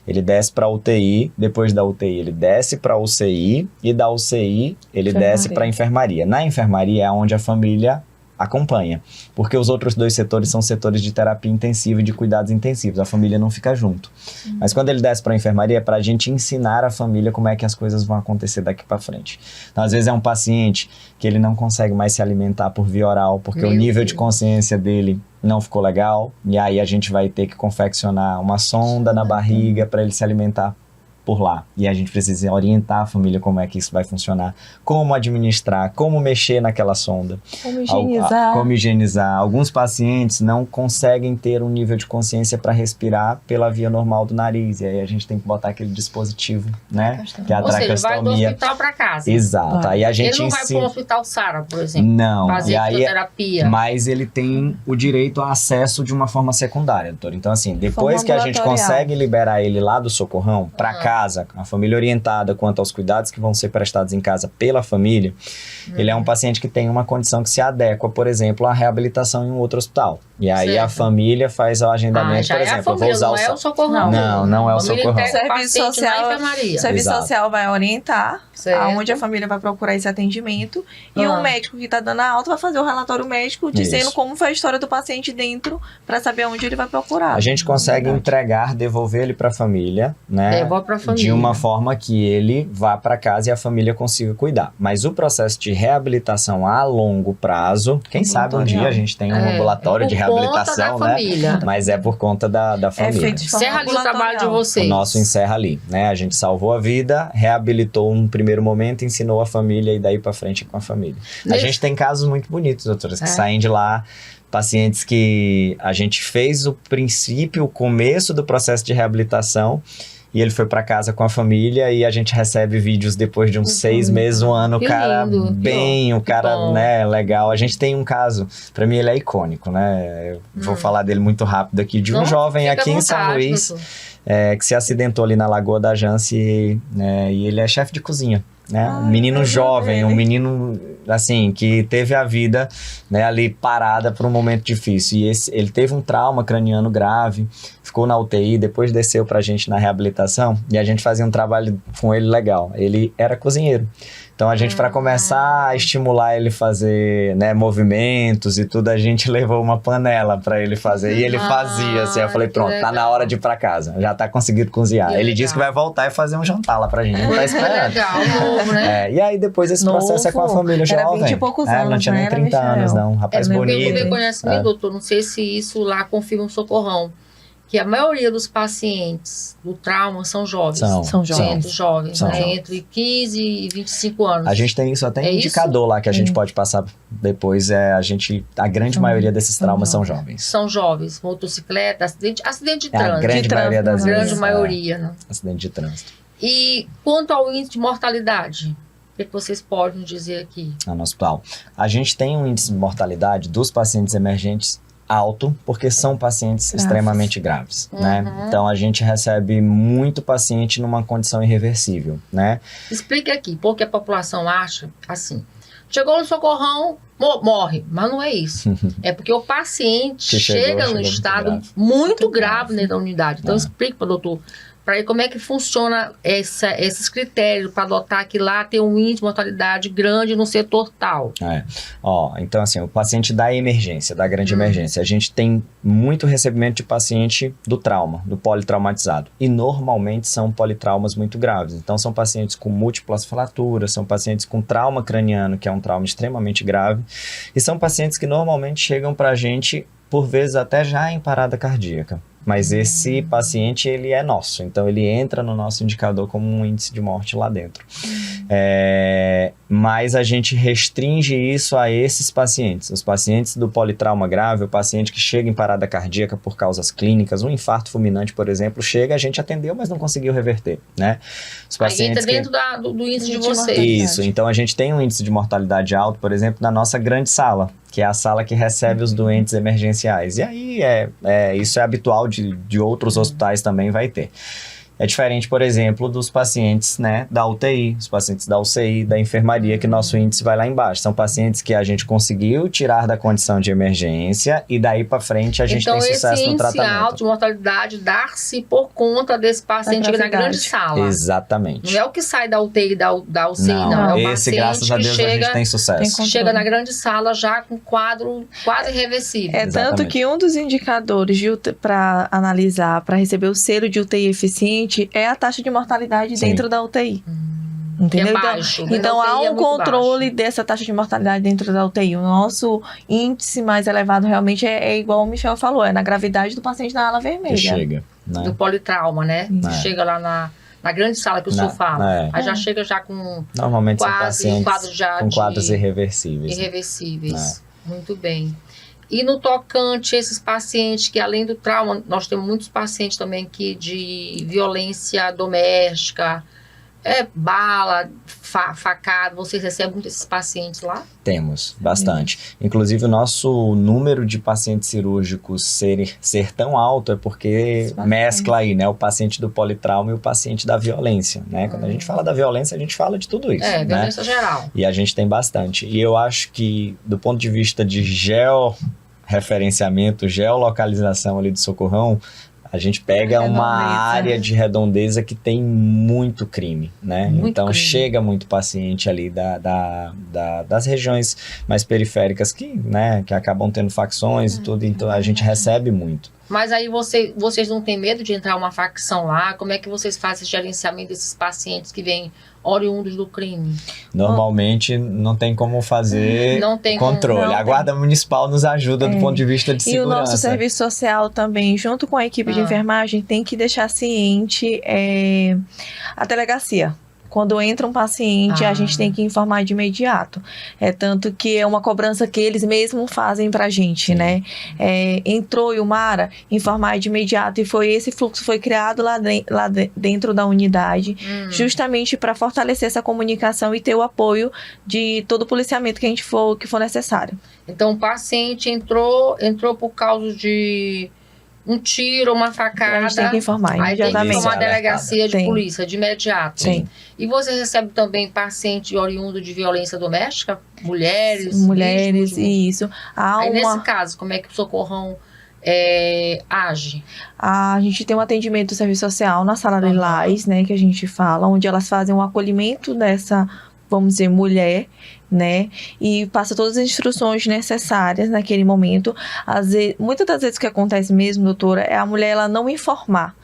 Ele desce para UTI, depois da UTI ele desce para UCI e da UCI ele desce para enfermaria. Na enfermaria é onde a família acompanha, porque os outros dois setores são setores de terapia intensiva e de cuidados intensivos, a família não fica junto. Mas quando ele desce para a enfermaria é para a gente ensinar a família como é que as coisas vão acontecer daqui para frente. Então, às vezes é um paciente que ele não consegue mais se alimentar por via oral, porque o nível de consciência dele não ficou legal, e aí a gente vai ter que confeccionar uma sonda na barriga para ele se alimentar por lá. E a gente precisa orientar a família como é que isso vai funcionar, como administrar, como mexer naquela sonda. Como higienizar. Como higienizar. Alguns pacientes não conseguem ter um nível de consciência para respirar pela via normal do nariz. E aí a gente tem que botar aquele dispositivo, né? Que é a Ou seja, vai do traqueostomia. hospital para casa. Exato. Aí a gente Ele não vai para o hospital Sara, por exemplo, Não. fazer E aí, fisioterapia. mas ele tem o direito a acesso de uma forma secundária, doutor. Então, assim, depois que a gente ambulatorial. consegue liberar ele lá do socorrão para casa, a família orientada quanto aos cuidados que vão ser prestados em casa pela família, ele é um paciente que tem uma condição que se adequa, por exemplo, à reabilitação em um outro hospital. E aí Certo. a família faz o agendamento, já por é a exemplo, eu vou família, usar não é o socorrão. Não é o A família socorrão. integra o Serviço paciente social- na enfermaria. O serviço Exato. social vai orientar Certo. aonde a família vai procurar esse atendimento e o médico que está dando a alta vai fazer o relatório médico dizendo Isso. como foi a história do paciente dentro para saber onde ele vai procurar. A gente consegue entregar, devolver ele para a família, né? Devolve pra família. De uma forma que ele vá para casa e a família consiga cuidar. Mas o processo de reabilitação a longo prazo, quem sabe um dia a gente tem um ambulatório de reabilitação, da né? família. Mas é por conta da família. feito de forma Encerra ali o trabalho de ambulatorial. O vocês. nosso encerra ali, né? A gente salvou a vida, reabilitou um primeiro momento, ensinou a família e daí para frente com a família. A Nesse- gente tem casos muito bonitos, doutoras, que saem de lá, pacientes que a gente fez o princípio, o começo do processo de reabilitação e ele foi para casa com a família e a gente recebe vídeos depois de uns 6 meses, um ano, o Que cara lindo. bem, o cara, bom. né, legal. A gente tem um caso, para mim ele é icônico, né? Eu vou falar dele muito rápido aqui, de um Não, jovem fica à aqui em São vontade, Luís, doutor. que se acidentou ali na Lagoa da Jance, né, e ele é chefe de cozinha, né? Um menino jovem, um menino, assim, que teve a vida, né, ali parada por um momento difícil. E ele teve um trauma craniano grave, ficou na UTI, depois desceu pra gente na reabilitação e a gente fazia um trabalho com ele legal. Ele era cozinheiro. Então a gente, para começar a estimular ele fazer, né, movimentos e tudo, a gente levou uma panela para ele fazer. E ele fazia, assim. Eu falei, que pronto, tá na legal. hora de ir pra casa. Já tá conseguindo cozinhar. Que Ele legal. disse que vai voltar e fazer um jantar lá pra gente. Ele tá Que esperando. legal, novo, né? E aí depois esse processo é com a Novo. família Era jovem. 20 e poucos Não anos, tinha nem né? Era 30 anos, Michael. não. Um rapaz É, meu Porque bonito. eu conheço, doutor, não sei se isso lá confirma um socorrão. que a maioria dos pacientes do trauma são jovens. São jovens. Jovens, São né? jovens. Entre 15 e 25 anos. A gente tem isso até É indicador lá que a gente pode passar depois. A grande São- maioria desses são traumas são jovens. jovens. São jovens, motocicleta, acidente de É a trânsito. grande De maioria das trânsito, vezes. Grande maioria, né? Acidente de trânsito. E quanto ao índice de mortalidade, o que vocês podem dizer aqui? No hospital. A gente tem um índice de mortalidade dos pacientes emergentes alto, porque são pacientes Graves. extremamente graves, né? Uhum. Então, a gente recebe muito paciente numa condição irreversível, né? Explique aqui, porque a população acha assim, chegou no socorrão, morre, mas não é isso. É porque o paciente Que chegou chega no muito estado grave. muito grave dentro da unidade. Então É. explique para o doutor, para ele como é que funciona esses critérios para adotar que lá tem um índice de mortalidade grande no setor tal. Então assim, o paciente da emergência, da grande emergência, a gente tem muito recebimento de paciente do trauma, do politraumatizado. E normalmente são politraumas muito graves. Então são pacientes com múltiplas fraturas, são pacientes com trauma craniano, que é um trauma extremamente grave. E são pacientes que normalmente chegam pra gente, por vezes até já em parada cardíaca. Mas esse paciente, ele é nosso. Então, ele entra no nosso indicador como um índice de morte lá dentro. Mas a gente restringe isso a esses pacientes. Os pacientes do politrauma grave, o paciente que chega em parada cardíaca por causas clínicas, um infarto fulminante, por exemplo, chega, a gente atendeu, mas não conseguiu reverter, né? Os Aí pacientes entra dentro do índice de De vocês. mortalidade. Isso, então a gente tem um índice de mortalidade alto, por exemplo, na nossa grande sala, que é a sala que recebe os doentes emergenciais. E aí, isso é habitual de outros hospitais também vai ter. É diferente, por exemplo, dos pacientes, né, da UTI, os pacientes da UCI, da enfermaria, que nosso índice vai lá embaixo. São pacientes que a gente conseguiu tirar da condição de emergência e daí para frente a gente Então, tem esse sucesso no índice tratamento. alto de mortalidade dá-se por conta desse paciente na gravidade. grande sala. Exatamente. Não é o que sai da UTI da UCI, não. É o Esse, paciente graças a que Deus, a gente chega, tem sucesso. Tem chega na grande sala já com quadro quase irreversível. É tanto Exatamente. que um dos indicadores para analisar, para receber o selo de UTI eficiente, é a taxa de mortalidade Sim. dentro da UTI. Que Entendeu? é Então- baixo. Então, Na há UTI é um muito controle baixo. dessa taxa de mortalidade dentro da UTI. O nosso índice mais elevado realmente é igual o Michel falou, é na gravidade do paciente na ala vermelha. Que chega, né? Do politrauma, né? É. Chega lá na grande sala que o senhor fala. Aí já chega já com Normalmente são quase pacientes quadros já com quadros de irreversíveis. né? irreversíveis. Muito bem. E no tocante, esses pacientes que além do trauma, nós temos muitos pacientes também que de violência doméstica, bala, facada, vocês recebem muitos desses pacientes lá? Temos, bastante. Inclusive, o nosso número de pacientes cirúrgicos ser tão alto é porque Bastante. mescla aí, né? O paciente do politrauma e o paciente da violência, né? Quando a gente fala da violência, a gente fala de tudo isso, né? Violência geral. E a gente tem bastante. E eu acho que, do ponto de vista de georreferenciamento, geolocalização ali do socorrão, a gente pega uma Redondeza. área de redondeza que tem muito crime, né? Muito então crime. chega muito paciente ali das regiões mais periféricas que acabam tendo facções e tudo, então a gente recebe muito. Mas aí vocês não têm medo de entrar uma facção lá? Como é que vocês fazem esse gerenciamento desses pacientes que vêm oriundos do crime? Normalmente não tem como fazer Não tem como- controle. não A Guarda Municipal nos ajuda do ponto de vista de E o segurança. nosso serviço social também, junto com a equipe de enfermagem, tem que deixar ciente a delegacia. Quando entra um paciente, a gente tem que informar de imediato. É tanto que é uma cobrança que eles mesmos fazem pra gente, né? Entrou Ilmara, informar de imediato. E esse fluxo foi criado lá dentro da unidade, justamente para fortalecer essa comunicação e ter o apoio de todo o policiamento que for necessário. Então o paciente entrou por causa de um tiro, uma facada. A gente tem que informar Aí tem que imediatamente. tomar a delegacia de Tem. polícia de imediato. Sim. E você recebe também paciente oriundo de violência doméstica? Mulheres? Mulheres, vítimas? isso. Aí nesse caso, como é que o socorrão age? A gente tem um atendimento do serviço social na sala de Lilás, né, que a gente fala, onde elas fazem um acolhimento dessa, vamos dizer, mulher, né, e passa todas as instruções necessárias naquele momento. Muitas das vezes o que acontece mesmo, doutora, é a mulher ela não informar.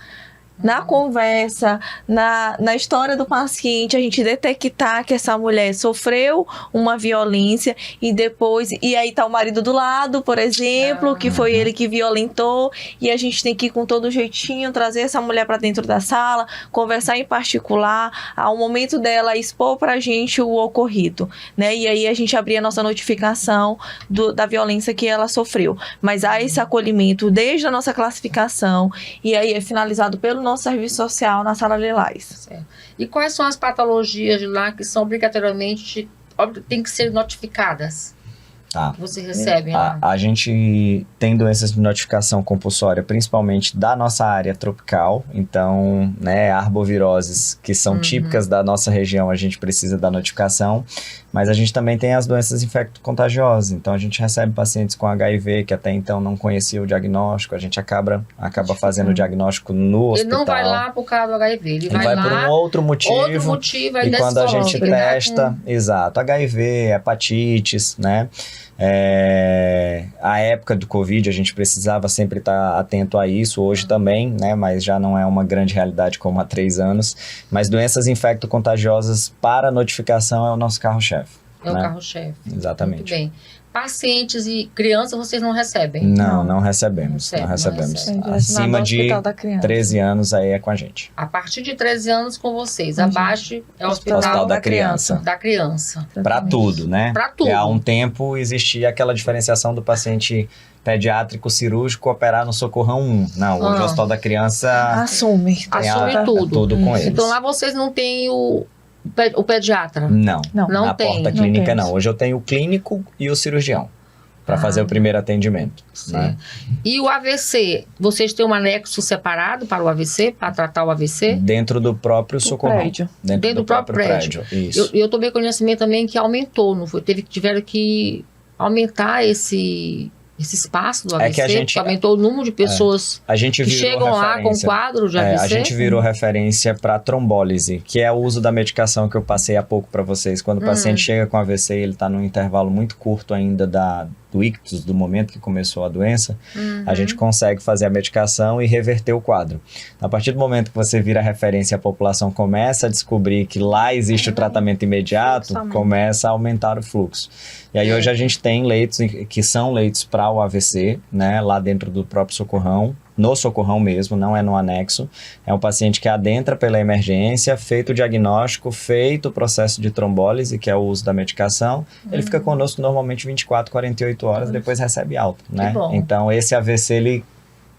na conversa, na história do paciente, a gente detectar que essa mulher sofreu uma violência e aí tá o marido do lado, por exemplo, que foi ele que violentou, e a gente tem que ir com todo jeitinho, trazer essa mulher para dentro da sala, conversar em particular, ao momento dela expor pra gente o ocorrido, né? E aí a gente abrir a nossa notificação da violência que ela sofreu. Mas há esse acolhimento desde a nossa classificação, e aí é finalizado pelo nosso serviço social na sala Lilás. Certo. E quais são as patologias de lá que são obrigatoriamente tem que ser notificadas? Tá. Que você recebe lá? A gente tem doenças de notificação compulsória, principalmente da nossa área tropical. Então, né, arboviroses que são típicas da nossa região, a gente precisa da notificação. Mas a gente também tem as doenças infecto-contagiosas. Então, a gente recebe pacientes com HIV que até então não conhecia o diagnóstico. A gente acaba fazendo o diagnóstico no hospital. Ele não vai lá por causa do HIV. Ele vai por lá um outro motivo. Aí E quando a gente testa, exato, HIV, hepatites, né? A época do Covid, a gente precisava sempre estar atento a isso, hoje também, né? Mas já não é uma grande realidade como há 3 anos. Mas doenças infecto-contagiosas para notificação é o nosso carro-chefe. É o carro-chefe. Exatamente. Muito bem. Pacientes e crianças vocês não recebem? Não recebemos. Não recebemos. Acima de 13 anos aí é com a gente. A partir de 13 anos com vocês. Abaixo é o hospital da criança. Da criança. Para tudo, né? Para tudo. Há um tempo existia aquela diferenciação do paciente pediátrico cirúrgico operar no Socorrão 1. Não, hoje o Hospital da Criança assume tudo com eles. Então lá vocês não têm o pediatra? Não não tem. Porta clínica não. Hoje eu tenho o clínico e o cirurgião para fazer o primeiro atendimento. Né? E o AVC, vocês têm um anexo separado para o AVC, para tratar o AVC? Dentro do próprio Socorrão. Dentro do próprio prédio. Isso. Eu tomei conhecimento também que aumentou, não foi? Tiveram que aumentar esse espaço do AVC, que a gente aumentou o número de pessoas que chegam lá com quadro de AVC. A gente virou referência para trombólise, que é o uso da medicação que eu passei há pouco para vocês. Quando o paciente chega com AVC, ele está num intervalo muito curto ainda do ictus, do momento que começou a doença, a gente consegue fazer a medicação e reverter o quadro. A partir do momento que você vira referência, a população começa a descobrir que lá existe o tratamento imediato, começa a aumentar o fluxo. E aí hoje a gente tem leitos que são leitos para o AVC, né, lá dentro do próprio Socorrão, no Socorrão mesmo, não é no anexo. É um paciente que adentra pela emergência, feito o diagnóstico, feito o processo de trombólise, que é o uso da medicação. Ele fica conosco normalmente 24, 48 horas, depois recebe alta, né? Então esse AVC, ele,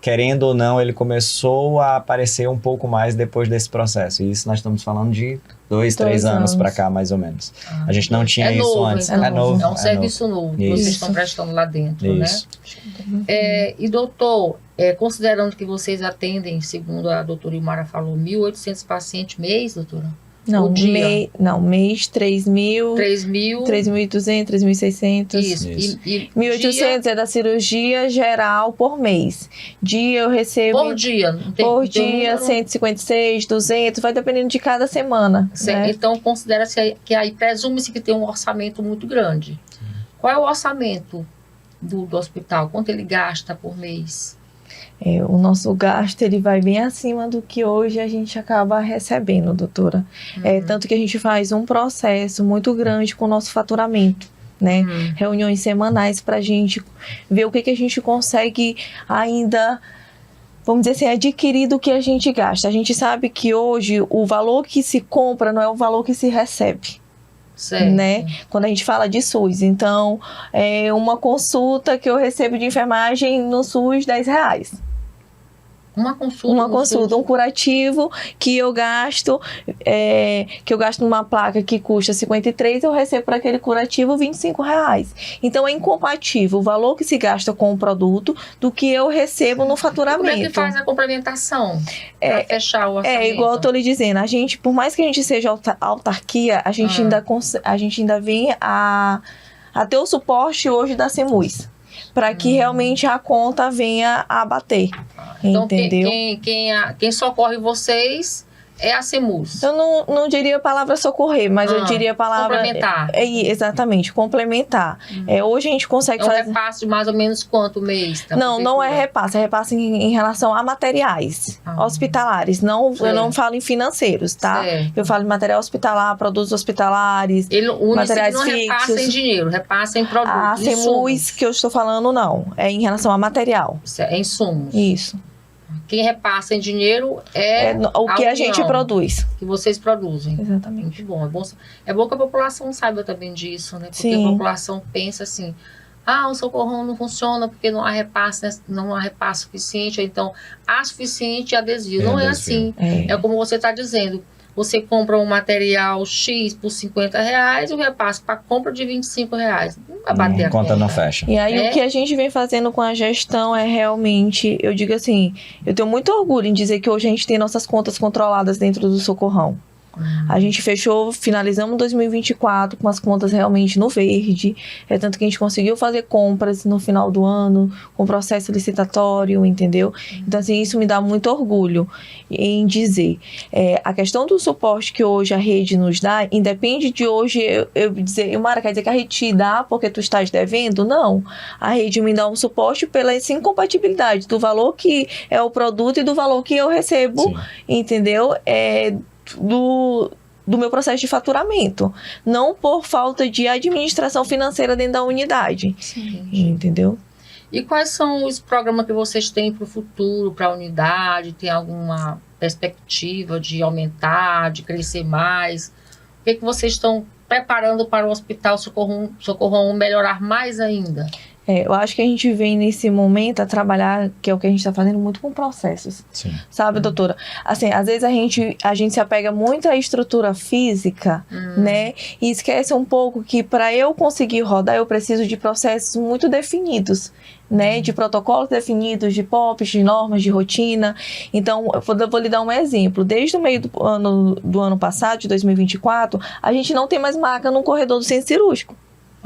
querendo ou não, ele começou a aparecer um pouco mais depois desse processo. E isso nós estamos falando de 2, 3 anos para cá, mais ou menos. A gente não tinha isso novo, antes. Então. É novo. É um serviço novo que vocês estão prestando lá dentro, né? E doutor, considerando que vocês atendem, segundo a doutora Ilmara falou, 1.800 pacientes mês, doutora? Não, mês 3.000, 3.200, 3.600. Isso. E 1.800 é da cirurgia geral por mês. Dia eu recebo... Por dia? Não tem, por dia, 156, 200, vai dependendo de cada semana. Né? Então, considera-se que aí presume-se que tem um orçamento muito grande. Qual é o orçamento do hospital? Quanto ele gasta por mês? O nosso gasto, ele vai bem acima do que hoje a gente acaba recebendo, doutora. Tanto que a gente faz um processo muito grande com o nosso faturamento, né? Reuniões semanais para a gente ver o que a gente consegue ainda, vamos dizer assim, adquirir do que a gente gasta. A gente sabe que hoje o valor que se compra não é o valor que se recebe. Certo. Né? Quando a gente fala de SUS, então uma consulta que eu recebo de enfermagem no SUS, R$10. Uma consulta, um curativo que eu gasto numa placa que custa 53, eu recebo para aquele curativo R$25. Então é incompatível o valor que se gasta com o produto do que eu recebo no faturamento. Como é que faz a complementação para fechar o orçamento? Igual eu tô lhe dizendo, a gente, por mais que a gente seja autarquia, a gente ainda vem a ter o suporte hoje da CEMUS, para que realmente a conta venha a bater. Então, entendeu? Quem socorre vocês é a CEMUS? Eu não diria a palavra socorrer, mas eu diria a palavra... Complementar. Exatamente, complementar. Hoje a gente consegue É um fazer... repasse de mais ou menos quanto mês? Da Não é prefeitura? repasse, é repasse em relação a materiais hospitalares. Eu não falo em financeiros, tá? Certo. Eu falo em material hospitalar, produtos hospitalares, O materiais município não repassa em fixos. dinheiro, repassa em produtos, A CEMUS insumos. que eu estou falando, não. É em relação a material. É insumos. Isso. Quem repassa em dinheiro é O que a União, gente produz. que vocês produzem. Exatamente. Muito bom. É bom que a população saiba também disso, né? Porque Sim. a população pensa assim, o socorrão não funciona porque não há repasse, né? Não há repasse suficiente, ou então há suficiente e há desvio. Não é assim. É como você está dizendo. Você compra um material X por R$50 e o repasse para compra de R$25. Não vai bater a Conta conta. não fecha. E aí o que a gente vem fazendo com a gestão é realmente, eu digo assim, eu tenho muito orgulho em dizer que hoje a gente tem nossas contas controladas dentro do Socorrão. A gente finalizamos 2024 com as contas realmente no verde, tanto que a gente conseguiu fazer compras no final do ano, com processo licitatório, entendeu? Então, assim, isso me dá muito orgulho em dizer. A questão do suporte que hoje a rede nos dá, independe de hoje eu dizer, Mara, quer dizer que a rede te dá porque tu estás devendo? Não. A rede me dá um suporte pela incompatibilidade do valor que é o produto e do valor que eu recebo, Sim. entendeu? Do meu processo de faturamento, não por falta de administração financeira dentro da unidade. Sim. Entendeu? E quais são os programas que vocês têm para o futuro, para a unidade? Tem alguma perspectiva de aumentar, de crescer mais? O que vocês estão preparando para o Hospital Socorro 1 melhorar mais ainda? Eu acho que a gente vem nesse momento a trabalhar, que é o que a gente está fazendo muito com processos. Sim. Sabe, doutora? Assim, às vezes a gente se apega muito à estrutura física, né? E esquece um pouco que para eu conseguir rodar, eu preciso de processos muito definidos, né? De protocolos definidos, de POPs, de normas, de rotina. Então, eu vou lhe dar um exemplo. Desde o meio do ano passado, de 2024, a gente não tem mais maca no corredor do centro cirúrgico.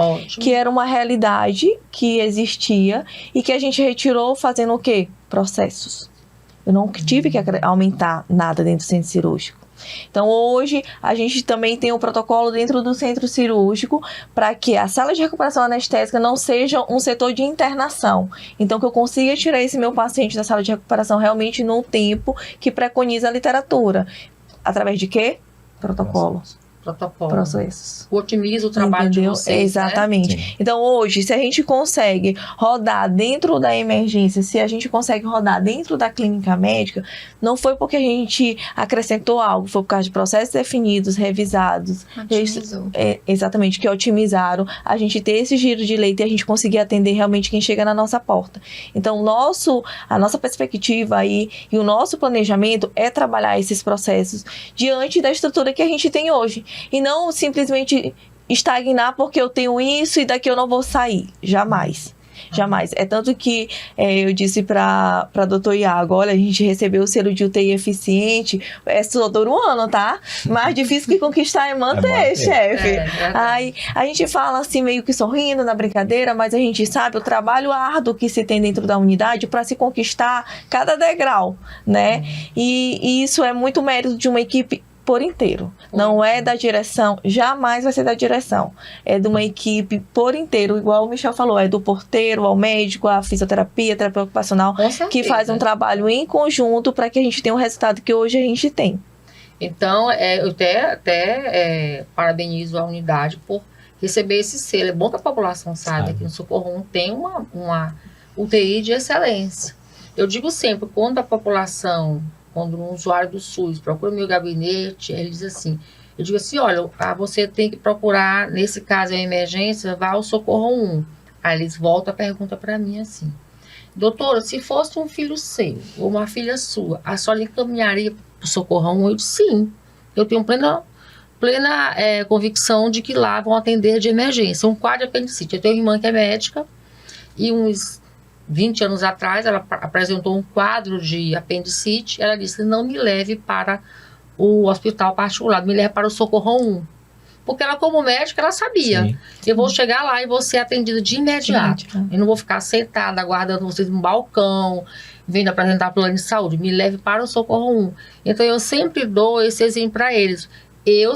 Ótimo. Que era uma realidade que existia e que a gente retirou fazendo o quê? Processos. Eu não tive que aumentar nada dentro do centro cirúrgico. Então, hoje, a gente também tem um protocolo dentro do centro cirúrgico para que a sala de recuperação anestésica não seja um setor de internação. Então, que eu consiga tirar esse meu paciente da sala de recuperação realmente no tempo que preconiza a literatura. Através de quê? Protocolo. Processos. Otimiza o trabalho de vocês, Exatamente. Né? Então, hoje, se a gente consegue rodar dentro da emergência, se a gente consegue rodar dentro da clínica médica, não foi porque a gente acrescentou algo, foi por causa de processos definidos, revisados. Otimizou. Exatamente, que otimizaram a gente ter esse giro de leito e a gente conseguir atender realmente quem chega na nossa porta. Então, a nossa perspectiva aí e o nosso planejamento é trabalhar esses processos diante da estrutura que a gente tem hoje. E não simplesmente estagnar porque eu tenho isso e daqui eu não vou sair. Jamais. Jamais. É tanto que eu disse para doutor Iago, olha, a gente recebeu o selo de UTI eficiente, só dura um ano, tá? Mais difícil que conquistar é manter, chefe. Aí a gente fala assim meio que sorrindo na brincadeira, mas a gente sabe o trabalho árduo que se tem dentro da unidade para se conquistar cada degrau, né? E isso é muito mérito de uma equipe por inteiro. Não é da direção, jamais vai ser da direção. É de uma equipe por inteiro, igual o Michel falou, é do porteiro, ao médico, a fisioterapia, a terapia ocupacional, que faz um trabalho em conjunto para que a gente tenha o resultado que hoje a gente tem. Então, eu até parabenizo a unidade por receber esse selo. É bom que a população saiba que no Socorro 1 tem uma UTI de excelência. Eu digo sempre, quando um usuário do SUS procura meu gabinete, ele diz assim, eu digo assim, olha, você tem que procurar, nesse caso, a emergência, vá ao Socorro 1. Aí eles voltam a pergunta para mim assim, doutora, se fosse um filho seu ou uma filha sua, a senhora encaminharia para o Socorro 1? Eu disse, sim, eu tenho plena convicção de que lá vão atender de emergência, um quadro de apendicite. Eu tenho uma irmã que é médica e uns 20 anos atrás, ela apresentou um quadro de apendicite. Ela disse, não me leve para o hospital particular, me leve para o Socorro 1. Porque ela, como médica, ela sabia. Sim. Eu vou chegar lá e vou ser atendida de imediato. Eu não vou ficar sentada, aguardando vocês no balcão. vindo apresentar plano de saúde, me leve para o Socorro 1. Então, eu sempre dou esse exemplo para eles. Eu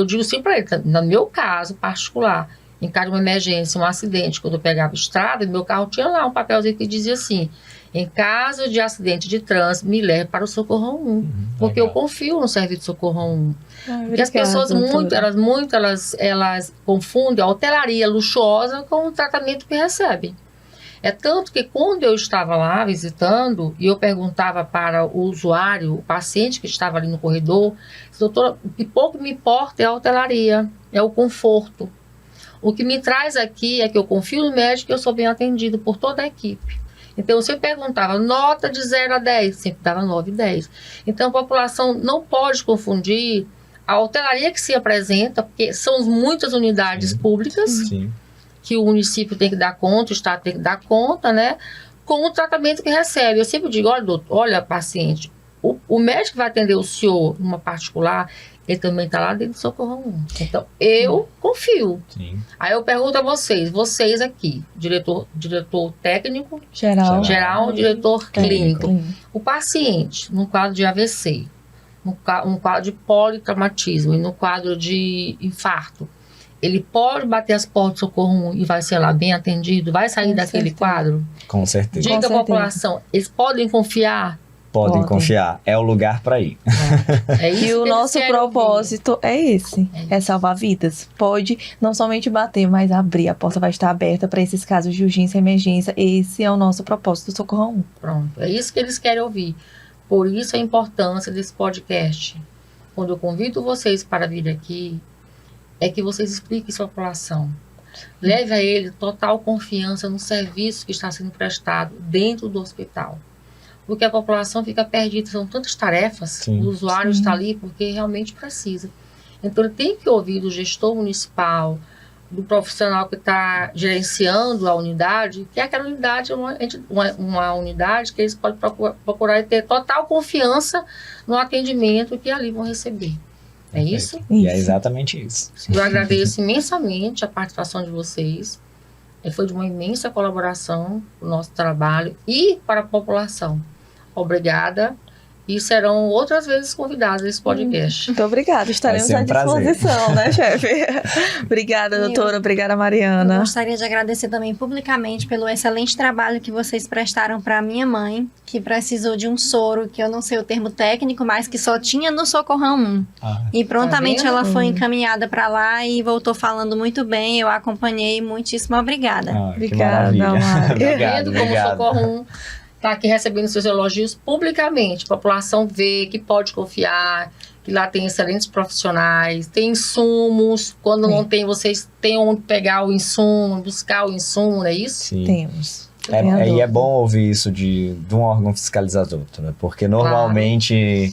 digo sempre para eles, no meu caso particular, em caso de uma emergência, um acidente, quando eu pegava estrada, meu carro tinha lá um papelzinho que dizia assim: em caso de acidente de trânsito, me leve para o Socorro 1. Porque eu confio no serviço de Socorro 1. Porque as pessoas elas confundem a hotelaria luxuosa com o tratamento que recebem. É tanto que quando eu estava lá visitando e eu perguntava para o usuário, o paciente que estava ali no corredor, doutora, o que pouco me importa é a hotelaria, é o conforto. O que me traz aqui é que eu confio no médico e eu sou bem atendido por toda a equipe. Então, se eu perguntava nota de 0 a 10, sempre dava 9 e 10. Então, a população não pode confundir a hotelaria que se apresenta, porque são muitas unidades públicas, Sim. que o município tem que dar conta, o estado tem que dar conta, né? Com o tratamento que recebe. Eu sempre digo, olha, doutor, olha, paciente, o médico que vai atender o senhor numa particular, ele também está lá dentro do Socorro 1. Então, eu confio. Sim. Aí eu pergunto a vocês aqui, diretor técnico, Geral. diretor clínico. Clínico. O paciente, num quadro de AVC, num quadro de politraumatismo e no quadro de infarto, ele pode bater as portas do Socorro 1 e vai ser lá bem atendido, vai sair daquele quadro? Com certeza. Diga à certeza. população, eles podem confiar? Podem Podem. confiar. É o lugar para ir. É isso E que o eles nosso querem propósito é esse, é salvar vidas. Pode não somente bater, mas abrir. A porta vai estar aberta para esses casos de urgência e emergência. Esse é o nosso propósito do Socorro 1. Pronto, é isso que eles querem ouvir. Por isso a importância desse podcast. Quando eu convido vocês para vir aqui, é que vocês expliquem isso à população. Leve a ele total confiança no serviço que está sendo prestado dentro do hospital. Porque a população fica perdida, são tantas tarefas, Sim. o usuário está ali porque realmente precisa. Então ele tem que ouvir do gestor municipal, do profissional que está gerenciando a unidade, que aquela unidade é uma unidade que eles podem procurar e ter total confiança no atendimento que ali vão receber. É isso? E é exatamente isso. Eu agradeço imensamente a participação de vocês. Foi de uma imensa colaboração para o nosso trabalho e para a população. Obrigada. E serão outras vezes convidados a esse podcast. Muito obrigada, estaremos Vai à ser um prazer. disposição, né, chefe? Obrigada, doutora. Obrigada, Eu Mariana. gostaria de agradecer também publicamente pelo excelente trabalho que vocês prestaram para minha mãe, que precisou de um soro, que eu não sei o termo técnico, mas que só tinha no Socorrão 1. E prontamente Tá vendo? ela foi encaminhada para lá e voltou falando muito bem. Eu acompanhei, muitíssimo obrigada. Ah, que Obrigada, maravilha. Mari. Obrigado, Vendo como o obrigado. Socorro 1 está aqui recebendo seus elogios publicamente. A população vê que pode confiar, que lá tem excelentes profissionais, tem insumos. Quando não tem, vocês têm onde pegar o insumo, buscar o insumo, não é isso? Sim. Temos. E é bom ouvir isso de um órgão fiscalizador, né? Porque normalmente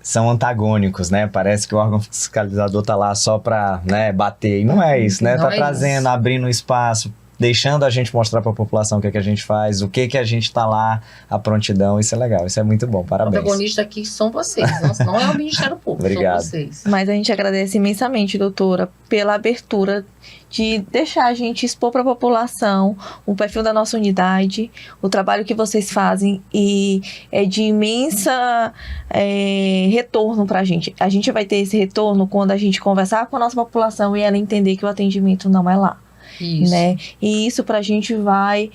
são antagônicos, né? Parece que o órgão fiscalizador tá lá só para, né, bater. E não é isso, né? Não Tá é trazendo, isso. abrindo espaço, deixando a gente mostrar para a população o que é que a gente faz, o que que a gente tá lá, a prontidão. Isso é legal, isso é muito bom. O Parabéns. protagonista aqui são vocês, não é o Ministério Público, Obrigado. são vocês. Mas a gente agradece imensamente, doutora, pela abertura de deixar a gente expor para a população o perfil da nossa unidade, o trabalho que vocês fazem, e é de imensa retorno para a gente. A gente vai ter esse retorno quando a gente conversar com a nossa população e ela entender que o atendimento não é lá. Isso. Né? E isso pra gente vai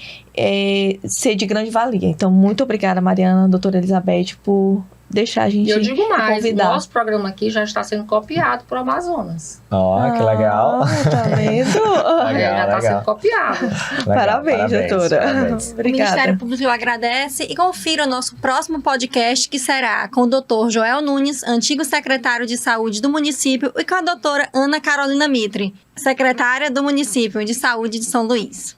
ser de grande valia. Então, muito obrigada, Mariana, doutora Elizabeth, por deixar a gente E eu digo mais, o convidar. nosso programa aqui já está sendo copiado por Amazonas. Ó, que legal. Tá vendo? Legal, Já está legal. sendo copiado. Legal, Parabéns, doutora. parabéns. O Obrigada. Ministério Público agradece e confira o nosso próximo podcast, que será com o Dr. Joel Nunes, antigo secretário de Saúde do município, e com a doutora Ana Carolina Mitre, secretária do município de Saúde de São Luís.